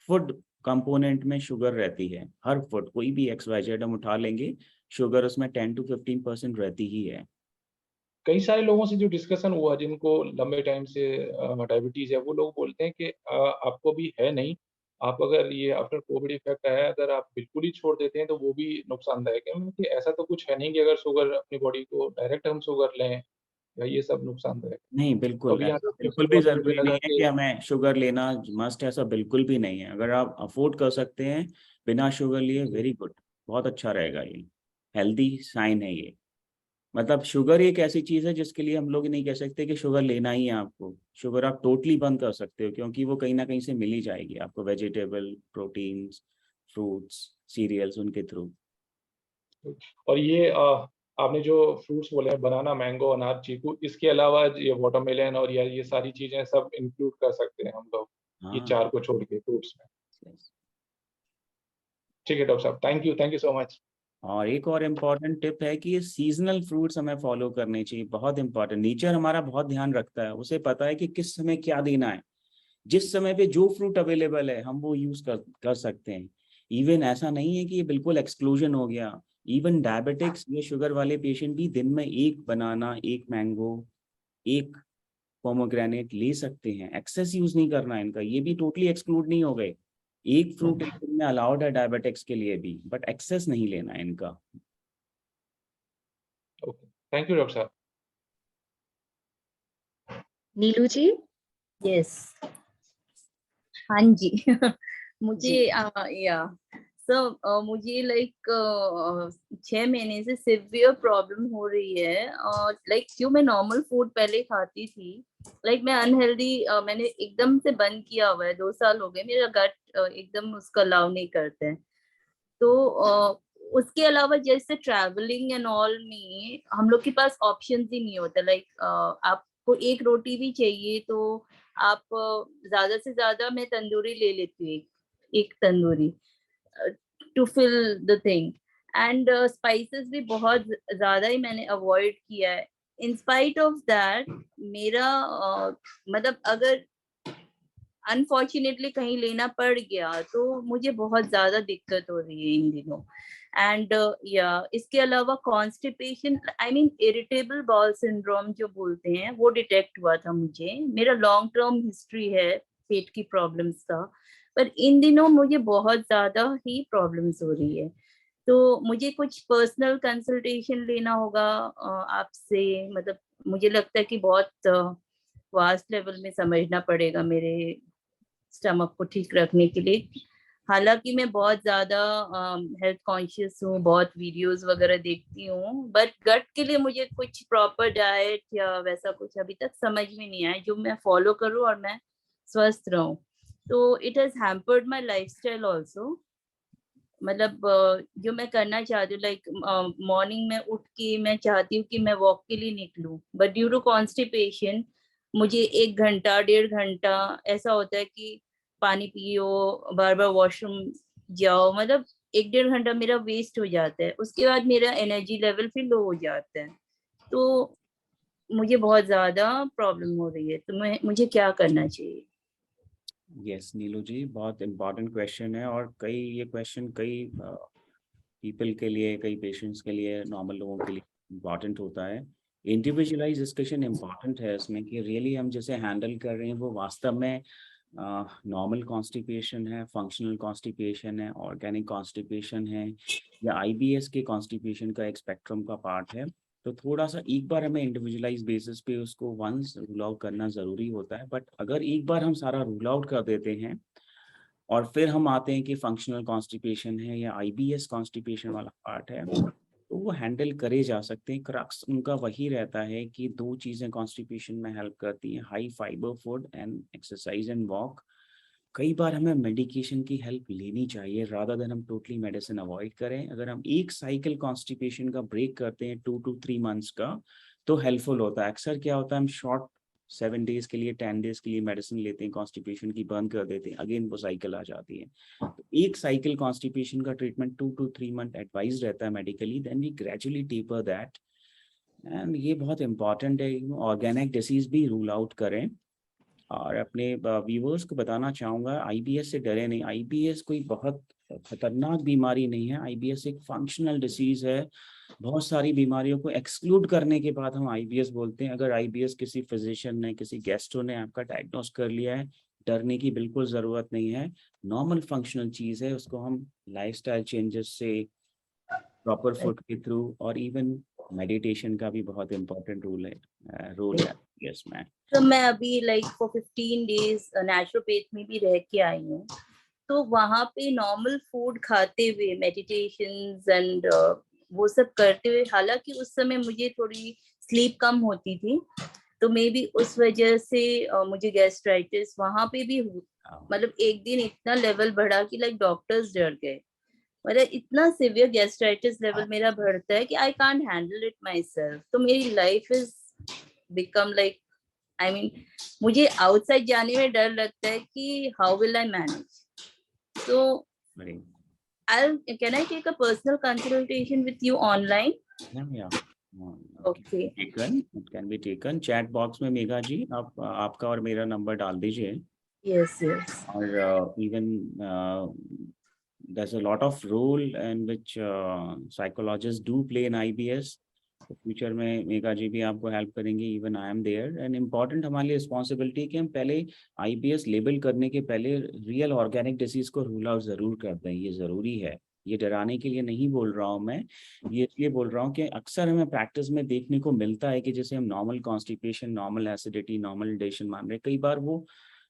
फूड कंपोनेंट में शुगर रहती है, हर फूड, कोई भी XYZ हम उठा लेंगे, शुगर उसमें 10 to 15% रहती ही है। कई सारे लोगों से जो डिस्कशन हुआ जिनको लंबे टाइम से डायबिटीज है, वो लोग बोलते हैं कि आपको भी है नहीं, आप अगर ये आफ्टर कोविड इफेक्ट आया है, अगर आप बिल्कुल ही छोड़ देते हैं तो वो भी नुकसानदायक है। क्योंकि ऐसा तो कुछ है नहीं कि अगर शुगर अपनी बॉडी को डायरेक्ट हम शुगर लें या ये सब नुकसानदायक है। नहीं, तो बिल्कुल अभी यहाँ ऐसा डॉक्टर बिल्कुल साहब भी और मुझे जरूरी लगा नहीं है कि कि हमें शुगर लेना मस्ट, ऐसा बिल्कुल भी नहीं है। अगर आप अफोर्ड कर सकते हैं बिना शुगर लिए, वेरी गुड, बहुत अच्छा रहेगा। ये हेल्दी साइन है ये। मतलब शुगर एक ऐसी चीज है जिसके लिए हम लोग नहीं कह सकते कि शुगर लेना ही है आपको। शुगर आप टोटली बंद कर सकते हो, क्योंकि वो कहीं ना कहीं से मिल ही जाएगी आपको, वेजिटेबल, प्रोटीन्स, फ्रूट्स, सीरियल्स, उनके थ्रू। और ये आपने जो फ्रूट्स बोले हैं, बनाना, मैंगो, अनार, चीकू, इसके अलावा ये वाटरमेलन और ये सारी चीजें सब इंक्लूड कर सकते हैं हम लोग ये हाँ, 4 को छोड़ के फ्रूट्स में। yes। ठीक है डॉक्टर साहब, थैंक यू सो मच। और एक और इम्पॉर्टेंट टिप है कि सीजनल फ्रूट्स हमें फॉलो करने चाहिए, बहुत इंपॉर्टेंट। नेचर हमारा बहुत ध्यान रखता है, उसे पता है कि किस समय क्या देना है। जिस समय पे जो फ्रूट अवेलेबल है हम वो यूज कर सकते हैं। इवन ऐसा नहीं है कि ये बिल्कुल एक्सक्लूजन हो गया। इवन डायबिटिक्स, ये शुगर वाले पेशेंट भी दिन में एक बनाना, एक मैंगो, एक पोमोग्रेनेट ले सकते हैं। एक्सेस यूज नहीं करना है इनका, ये भी टोटली एक्सक्लूड नहीं हो गए। एक फ्रूट एक दिन में अलाउड है डायबिटिक्स के लिए भी, बट एक्सेस नहीं लेना है इनका। ओके, थैंक यू डॉक्टर साहब। नीलू जी। यस, हाँ जी। मुझे जी। या मुझे लाइक 6 महीने से सिवियर प्रॉब्लम हो रही है। और लाइक क्यों, मैं नॉर्मल फूड पहले खाती थी, लाइक मैं अनहेल्दी मैंने एकदम से बंद किया हुआ है। 2 साल हो गए, मेरा गट एकदम उसका अलाउ नहीं करते हैं। तो उसके अलावा जैसे ट्रैवलिंग एंड ऑल में हम लोग के पास ऑप्शन ही नहीं होता। लाइक आपको एक रोटी भी चाहिए तो आप ज्यादा से ज्यादा मैं तंदूरी ले लेती हूँ, एक tandoori to fill the thing. And spices भी बहुत ज्यादा ही मैंने अवॉइड किया है। इन स्पाइट ऑफ दैट मेरा मतलब अगर अनफॉर्चुनेटली कहीं लेना पड़ गया तो मुझे बहुत ज्यादा दिक्कत हो रही है इन दिनों। एंड या इसके अलावा constipation, I mean irritable bowel syndrome जो बोलते हैं, वो डिटेक्ट हुआ था मुझे। मेरा लॉन्ग टर्म हिस्ट्री है पेट की प्रॉब्लम्स का, पर इन दिनों मुझे बहुत ज्यादा ही प्रॉब्लम्स हो रही है। तो मुझे कुछ पर्सनल कंसल्टेशन लेना होगा आपसे। मतलब मुझे लगता है कि बहुत वास्ट लेवल में समझना पड़ेगा मेरे स्टमक को ठीक रखने के लिए। हालांकि मैं बहुत ज्यादा हेल्थ कॉन्शियस हूँ, बहुत वीडियोस वगैरह देखती हूँ, बट गट के लिए मुझे कुछ प्रॉपर डाइट या वैसा कुछ अभी तक समझ में नहीं आया जो मैं फॉलो करूँ और मैं स्वस्थ रहूं। तो it has hampered my lifestyle also. मतलब जो मैं करना चाहती हूँ, लाइक मॉर्निंग में उठ के मैं चाहती हूँ कि मैं वॉक के लिए निकलूं, बट ड्यू टू कॉन्स्टिपेशन मुझे 1 घंटा 1.5 घंटा ऐसा होता है कि पानी पियो, बार बार वॉशरूम जाओ, मतलब 1 1.5 घंटा मेरा वेस्ट हो जाता है। उसके बाद मेरा एनर्जी लेवल फिर लो हो जाता है। तो मुझे बहुत ज्यादा प्रॉब्लम हो रही है, तो मुझे क्या करना चाहिए? यस नीलू जी, बहुत इम्पोर्टेंट क्वेश्चन है। और ये क्वेश्चन कई पीपल के लिए, कई पेशेंट्स के लिए, नॉर्मल लोगों के लिए इम्पॉर्टेंट होता है। इंडिविजुअलाइज डिस्कशन इम्पॉर्टेंट है इसमें कि रियली हम जैसे हैंडल कर रहे हैं वो वास्तव में नॉर्मल कॉन्स्टिपेशन है, फंक्शनल कॉन्स्टिपेशन है, ऑर्गेनिक कॉन्स्टिपेशन है, या आईबीएस के कॉन्स्टिपेशन का एक स्पेक्ट्रम का पार्ट है। तो थोड़ा सा एक बार हमें इंडिविजुअलाइज बेसिस पे उसको वंस रूल आउट करना ज़रूरी होता है। बट अगर एक बार हम सारा रूल आउट कर देते हैं और फिर हम आते हैं कि फंक्शनल कॉन्स्टिपेशन है या आईबीएस कॉन्स्टिपेशन वाला पार्ट है, तो वो हैंडल करे जा सकते हैं। क्रक्स उनका वही रहता है कि दो चीज़ें कॉन्स्टिपेशन में हेल्प करती हैं, high fibre food and exercise and walk. कई बार हमें मेडिकेशन की हेल्प लेनी चाहिए रादर देन हम टोटली मेडिसिन अवॉइड करें। अगर हम एक साइकिल कॉन्स्टिपेशन का ब्रेक करते हैं 2 to 3 months का, तो हेल्पफुल होता है। अक्सर क्या होता है, हम शॉर्ट 7 days के लिए 10 days के लिए मेडिसिन लेते हैं, कॉन्स्टिपेशन की बंद कर देते हैं, अगेन वो साइकिल आ जाती है। तो एक साइकिल कॉन्स्टिपेशन का ट्रीटमेंट 2 to 3 month एडवाइज रहता है medically, then we gradually taper that. And ये बहुत इंपॉर्टेंट है, ऑर्गेनिक डिसीज भी रूल आउट करें। और अपने व्यूवर्स को बताना चाहूँगा, आईबीएस से डरे नहीं। आईबीएस कोई बहुत खतरनाक बीमारी नहीं है, आईबीएस एक फंक्शनल डिसीज है। बहुत सारी बीमारियों को एक्सक्लूड करने के बाद हम आईबीएस बोलते हैं। अगर आईबीएस किसी फिजिशियन ने, किसी गेस्ट्रो ने आपका डायग्नोस कर लिया है, डरने की बिल्कुल ज़रूरत नहीं है। नॉर्मल फंक्शनल चीज़ है, उसको हम लाइफस्टाइल चेंजेस से, प्रॉपर फूड के थ्रू, और इवन मेडिटेशन का भी बहुत इंपॉर्टेंट रोल है यस मैम। तो मैं अभी लाइक फॉर 15 days नेचुरोपैथ में भी रह के आई हूँ, तो वहाँ पे नॉर्मल फूड खाते हुए मेडिटेशंस एंड वो सब करते हुए, हालांकि उस समय मुझे थोड़ी स्लीप कम होती थी, तो मे बी उस वजह से मुझे गैस्ट्राइटिस वहाँ पे भी मतलब एक दिन इतना लेवल बढ़ा कि लाइक डॉक्टर्स डर गए। मतलब इतना सिवियर गैस्ट्राइटिस लेवल मेरा बढ़ता है कि I can't handle it my self. तो मेरी life is become like, I mean मुझे आउटसाइड जाने में डर लगता है कि हाउ विल आई मैनेज। तो can I take a personal consultation with you online? Yeah. Okay. Taken, it can be taken. Chat box में मेघा जी आप आपका और मेरा नंबर डाल दीजिए। Yes, yes. और even there's a lot of role in which psychologists do play in IBS. Future में मेघा जी भी आपको हेल्प करेंगे, even I am there. And important हमारी रिस्पॉन्सिबिलिटी कि हम पहले आईबीएस लेबल करने के पहले रियल ऑर्गेनिक डिसीज को रूल आउट जरूर कर दें, ये जरूरी है। ये डराने के लिए नहीं बोल रहा हूँ मैं, ये इसलिए बोल रहा हूँ कि अक्सर हमें प्रैक्टिस में देखने को मिलता है कि जैसे हम normal constipation, normal acidity, normal digestion मान रहे, कई बार वो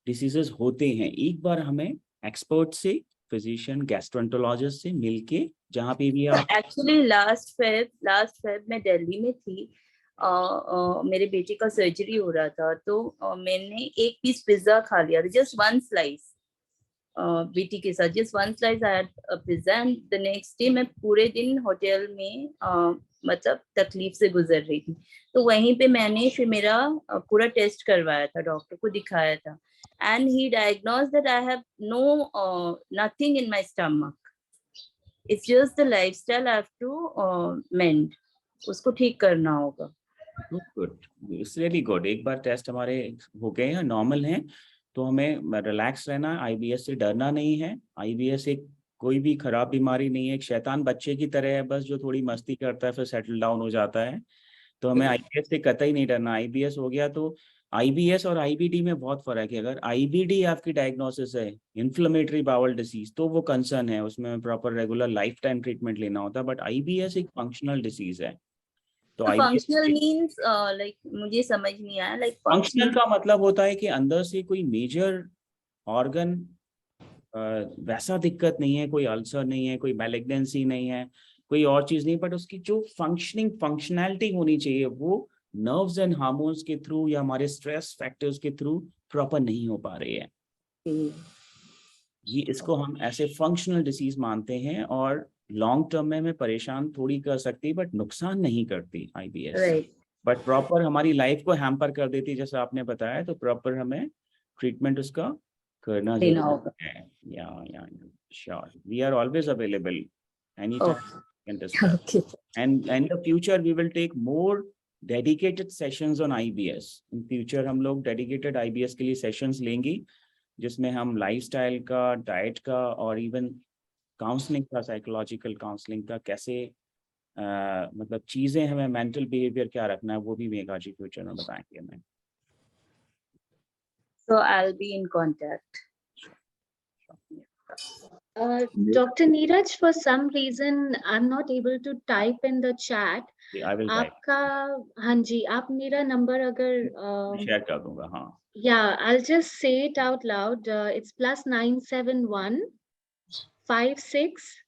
डिसीजेस होते हैं। एक बार हमें एक्सपर्ट से, फिजिशियन, गैस्ट्रोएंटरोलॉजिस्ट से मिलके, जहाँ पे भी आप एक्चुअली लास्ट फेब मैं दिल्ली में थी, मेरे बेटे का सर्जरी हो रहा था, तो मैंने एक पीस पिज्जा खा लिया था, जस्ट 1 slice बेटी के साथ, just 1 slice I had pizza. And the next day मैं पूरे दिन होटल में मतलब तकलीफ से गुजर रही थी, तो वहीं पे मैंने फिर मेरा पूरा टेस्ट करवाया था, डॉक्टर को दिखाया था, and he diagnosed that I have nothing in my stomach. It's just the lifestyle I have to mend. उसको ठीक करना होगा। Good, it's really good. एक बार टेस्ट हमारे हो गए हैं, नॉर्मल हैं, तो हमें रिलैक्स रहना है, आईबीएस से डरना नहीं है। आईबीएस एक कोई भी खराब बीमारी नहीं है, एक शैतान बच्चे की तरह है बस, जो थोड़ी मस्ती करता है फिर सेटल डाउन हो जाता है। तो हमें आईबीएस से कतई नहीं डरना। आईबीएस हो गया तो आईबीएस और आईबीडी में बहुत फर्क है। अगर आईबीडी आपकी डायग्नोसिस है, इन्फ्लेमेटरी बाउल डिसीज, तो वो कंसर्न है, उसमें proper regular life time treatment लेना होता है। बट आईबीएस एक फंक्शनल डिसीज है। तो फंक्शनल मींस लाइक मुझे समझ नहीं आया, लाइक फंक्शनल का मतलब होता है कि अंदर से कोई मेजर ऑर्गन वैसा दिक्कत नहीं है, कोई अल्सर नहीं है, कोई मैलिग्नेंसी नहीं है, कोई और चीज नहीं, बट उसकी जो फंक्शनैलिटी होनी चाहिए वो नर्व्स एंड हार्मोन्स के थ्रू या हमारे स्ट्रेस फैक्टर्स के थ्रू प्रॉपर नहीं हो पा रही है। ये इसको हम ऐसे फंक्शनल डिसीज मानते हैं, और लॉन्ग टर्म में हमें परेशान थोड़ी कर सकती, बट नुकसान नहीं करती आईबीएस। बट प्रॉपर हमारी लाइफ को हैम्पर कर देती, जैसे आपने बताया, तो प्रॉपर हमें ट्रीटमेंट उसका करना जरूरी है। Yeah sure, we are always available anytime can discuss. And in the future we will take more dedicated sessions on IBS. In future हम लोग dedicated IBS के लिए sessions लेंगे, जिसमें हम लाइफस्टाइल का, डाइट का, और इवन काउंसलिंग का, साइकोलॉजिकल काउंसलिंग का, कैसे मतलब चीजें हमें मेंटल बिहेवियर क्या रखना है वो भी मेघा जी फ्यूचर में बताएंगे हमें। So I'll be in contact. Dr. Neeraj, for some reason I'm not able to type in the chat. I will type. आपका, हाँ जी, आप मेरा नंबर अगर शेयर कर दूंगा, हाँ। Yeah, I'll just say it out loud. It's +971 56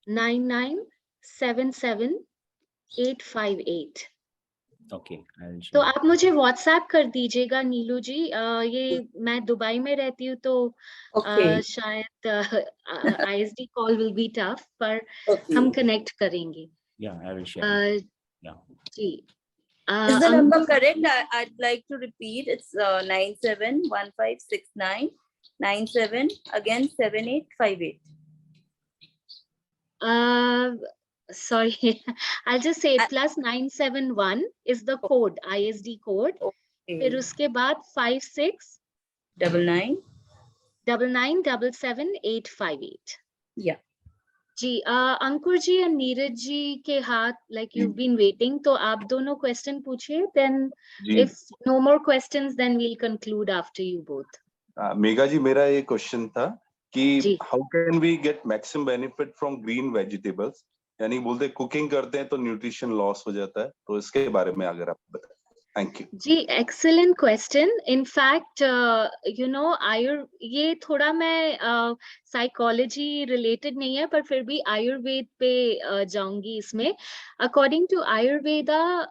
99 77 858. Okay, I'll तो share. आप मुझे WhatsApp कर दीजिएगा नीलू जी। ये मैं दुबई में रहती हूँ तो Okay. शायद ISD call will be tough, पर Okay. हम connect करेंगे। Yeah, I will share. Yeah. Ji. Is the number correct? I'd like to repeat. It's 971569 97 again 7858. Sorry, I'll just say +971 is the code, ISD code. फिर Okay. उसके बाद 56 99. 99 77 858. Yeah. जी, अंकुर जी और नीरज जी के हाथ, like you've been waiting, तो आप दोनों question पूछिए, then if no more questions, then we'll conclude after you both. Megha जी, मेरा ये क्वेश्चन था कि जी। How can we get maximum benefit from green vegetables, यानी बोलते कुकिंग करते हैं तो न्यूट्रिशन लॉस हो जाता है, तो इसके बारे में अगर आप बताएं। Thank you ji, excellent question. In fact, you know, ये थोड़ा मैं psychology related नहीं है, पर फिर भी आयुर्वेद पे जाऊंगी इसमें। According to Ayurveda,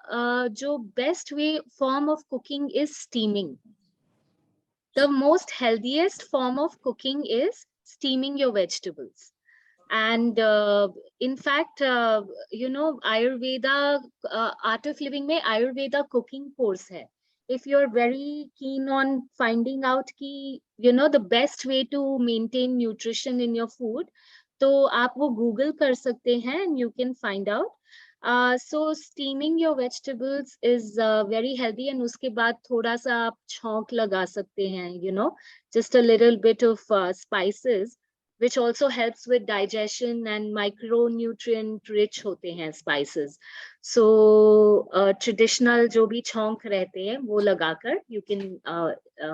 जो best way form of cooking is steaming. The most healthiest form of cooking is steaming your vegetables. And in fact, you know, Ayurveda, Art of Living में Ayurveda cooking course है. If you're very keen on finding out ki, you know, the best way to maintain nutrition in your food, तो आप वो Google कर सकते हैं and you can find out. So steaming your vegetables is very healthy, and उसके बाद थोड़ा सा आप छौंक लगा सकते हैं, you know, just a little bit of spices, which also helps with digestion, and micronutrient rich होते हैं spices. So traditional जो भी छौंक रहते हैं वो लगाकर you can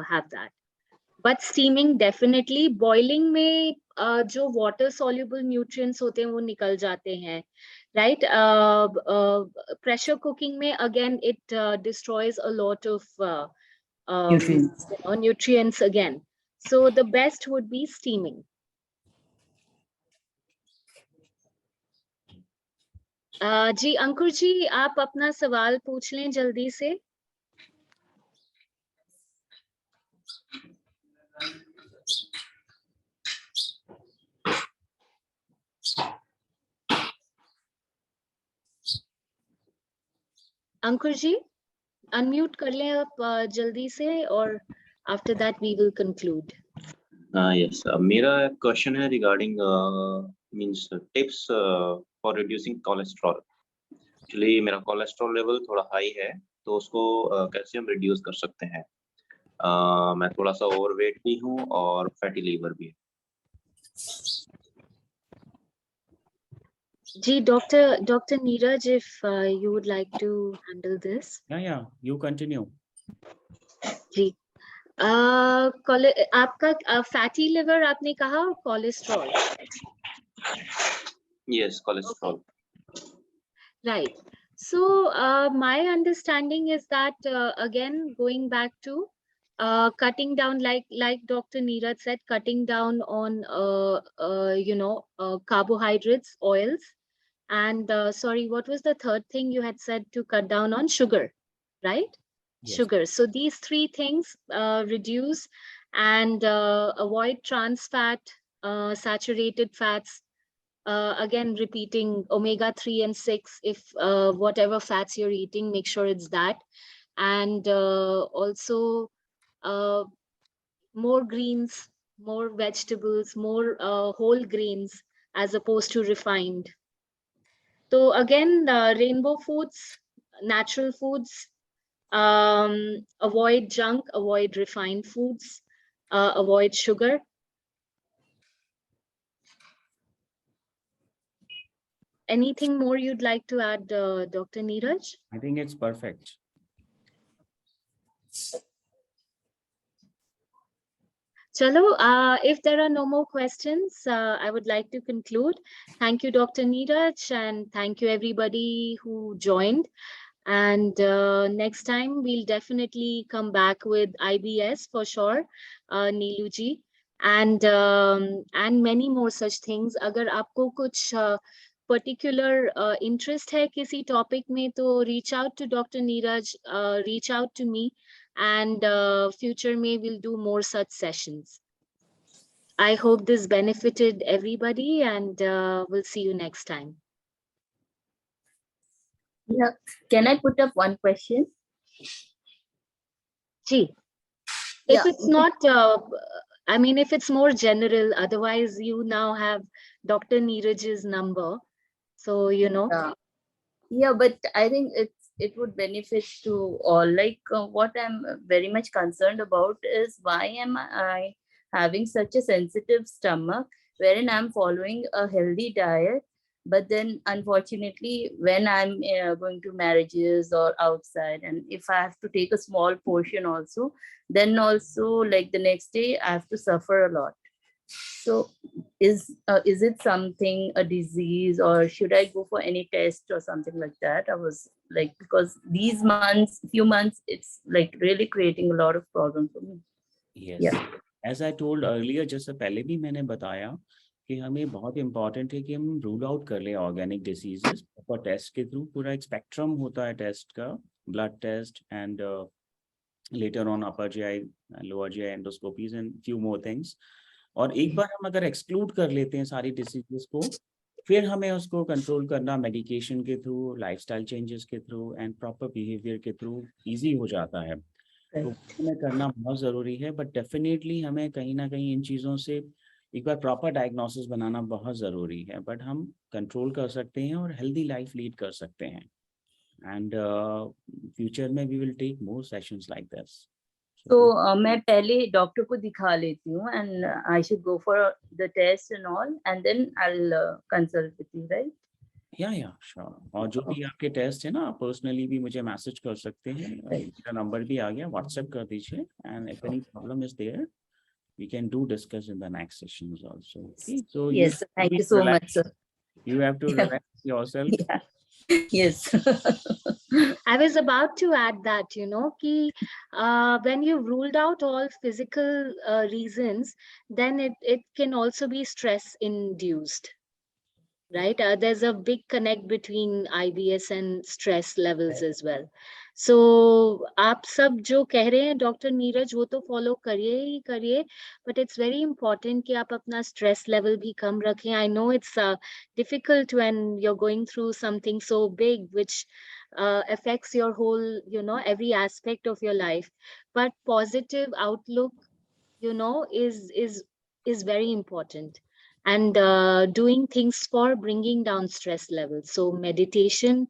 have that. But steaming definitely, boiling में जो water soluble nutrients होते हैं वो निकल जाते हैं, right? Pressure cooking में again it destroys a lot of Nutrients. you know, nutrients again. So the best would be steaming. जी अंकुर जी, आप अपना सवाल पूछ लें जल्दी से। अंकुर जी, unmute कर लें आप जल्दी से, और after that we will conclude. Yes, मेरा क्वेश्चन है regarding means tips for reducing cholesterol. Actually मेरा कोलेस्ट्रॉल लेवल थोड़ा हाई है, तो उसको कैसे हम रिड्यूस कर सकते हैं? मैं थोड़ा सा ओवरवेट भी हूँ और फैटी लीवर भी है। जी, Dr. Neeraj, if you would like to handle this. Yeah, you continue. जी, आपका फैटी लिवर आपने कहा, और cholesterol? Yes, cholesterol. Okay. Right. So my understanding is that again, going back to cutting down, like Dr. Neeraj said, cutting down on you know, carbohydrates, oils, and sorry, what was the third thing you had said to cut down on? Sugar, right? Yes. Sugar. So these three things reduce, and avoid trans fat, saturated fats. Again, repeating omega-3 and 6, if whatever fats you're eating, make sure it's that. And also more greens, more vegetables, more whole grains as opposed to refined. So again, rainbow foods, natural foods, avoid junk, avoid refined foods, avoid sugar. anything more you'd like to add, Dr. Neeraj? I think it's perfect. Chalo, if there are no more questions, I would like to conclude. Thank you, Dr. Neeraj, and thank you everybody who joined. And next time we'll definitely come back with IBS for sure, Neelu ji, and many more such things. अगर आपको कुछ particular interest है किसी topic में, तो reach out to Dr. Neeraj, reach out to me, and future may we'll do more such sessions. I hope this benefited everybody, and we'll see you next time. Yeah. Can I put up one question? Gee, if it's not, I mean, if it's more general, otherwise you now have Dr. Neeraj's number. So, you know. Yeah, but I think it would benefit to all. Like what I'm very much concerned about is why am I having such a sensitive stomach wherein I'm following a healthy diet, but then unfortunately when I'm going to marriages or outside, and if I have to take a small portion also, then also like the next day I have to suffer a lot. So is it something, a disease, or should I go for any test or something like that? I was like, because these few months, it's like really creating a lot of problems for me. Yes. Yeah. As I told earlier, जैसे पहले भी मैंने बताया कि हमें बहुत important है कि हम रूल आउट कर लें ऑर्गेनिक डिसीजेस और टेस्ट के थ्रू. पूरा एक स्पेक्ट्रम होता है टेस्ट का, blood test and later on upper GI, lower GI endoscopies and few more things. और एक बार हम अगर एक्सक्लूड कर लेते हैं सारी डिसीजेस को, फिर हमें उसको कंट्रोल करना मेडिकेशन के थ्रू, लाइफस्टाइल चेंजेस के थ्रू एंड प्रॉपर बिहेवियर के थ्रू इजी हो जाता है. तो हमें करना बहुत ज़रूरी है, बट डेफिनेटली हमें कहीं ना कहीं इन चीज़ों से एक बार प्रॉपर डायग्नोसिस बनाना बहुत ज़रूरी है. बट हम कंट्रोल कर सकते हैं और हेल्दी लाइफ लीड कर सकते हैं. एंड फ्यूचर में we will take more sessions like this. तो मैं पहले डॉक्टर को दिखा लेती हूँ, and I should go for the test and all, and then I will consult with you, right? Yeah sure. और जो भी आपके टेस्ट है ना, आप पर्सनली भी मुझे मैसेज कर सकते हैं. मेरा नंबर भी आ गया, व्हाट्सएप कर दीजिए. And if any problem is there, we can do discuss in the next sessions also. Okay? So yes, thank you so much, sir. You have to relax yourself. Yeah. Yes. I was about to add that, you know, when you've ruled out all physical reasons, then it can also be stress induced, right? There's a big connect between IBS and stress levels as well. So आप सब जो कह रहे हैं doctor Neeraj, वो तो follow करिए ही करिए, but it's very important कि आप अपना stress level भी कम रखें. I know it's difficult when you're going through something so big which affects your whole, you know, every aspect of your life, but positive outlook, you know, is very important. And doing things for bringing down stress levels. So meditation,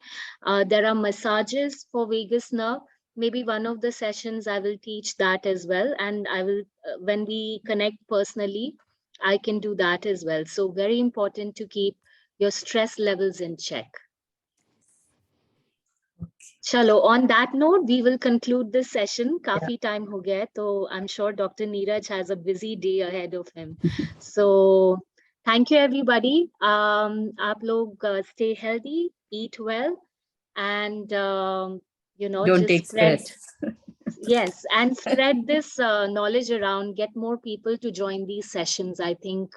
there are massages for vagus nerve. Maybe one of the sessions I will teach that as well. And I will, when we connect personally, I can do that as well. So very important to keep your stress levels in check. Chalo, on that note, we will conclude this session. Kafi time ho gaya, so I'm sure Dr. Neeraj has a busy day ahead of him. So thank you, everybody. Aap log stay healthy, eat well, and you know, don't just take spread. stress. Yes, and spread this knowledge around. Get more people to join these sessions. I think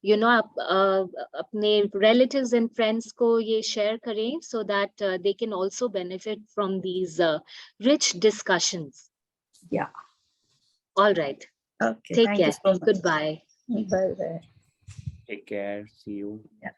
you know, apne relatives and friends ko ye share kare, so that they can also benefit from these rich discussions. Yeah. All right. Okay. Take Thank care. you so much. Goodbye. Bye bye. Take care. See you. Yeah.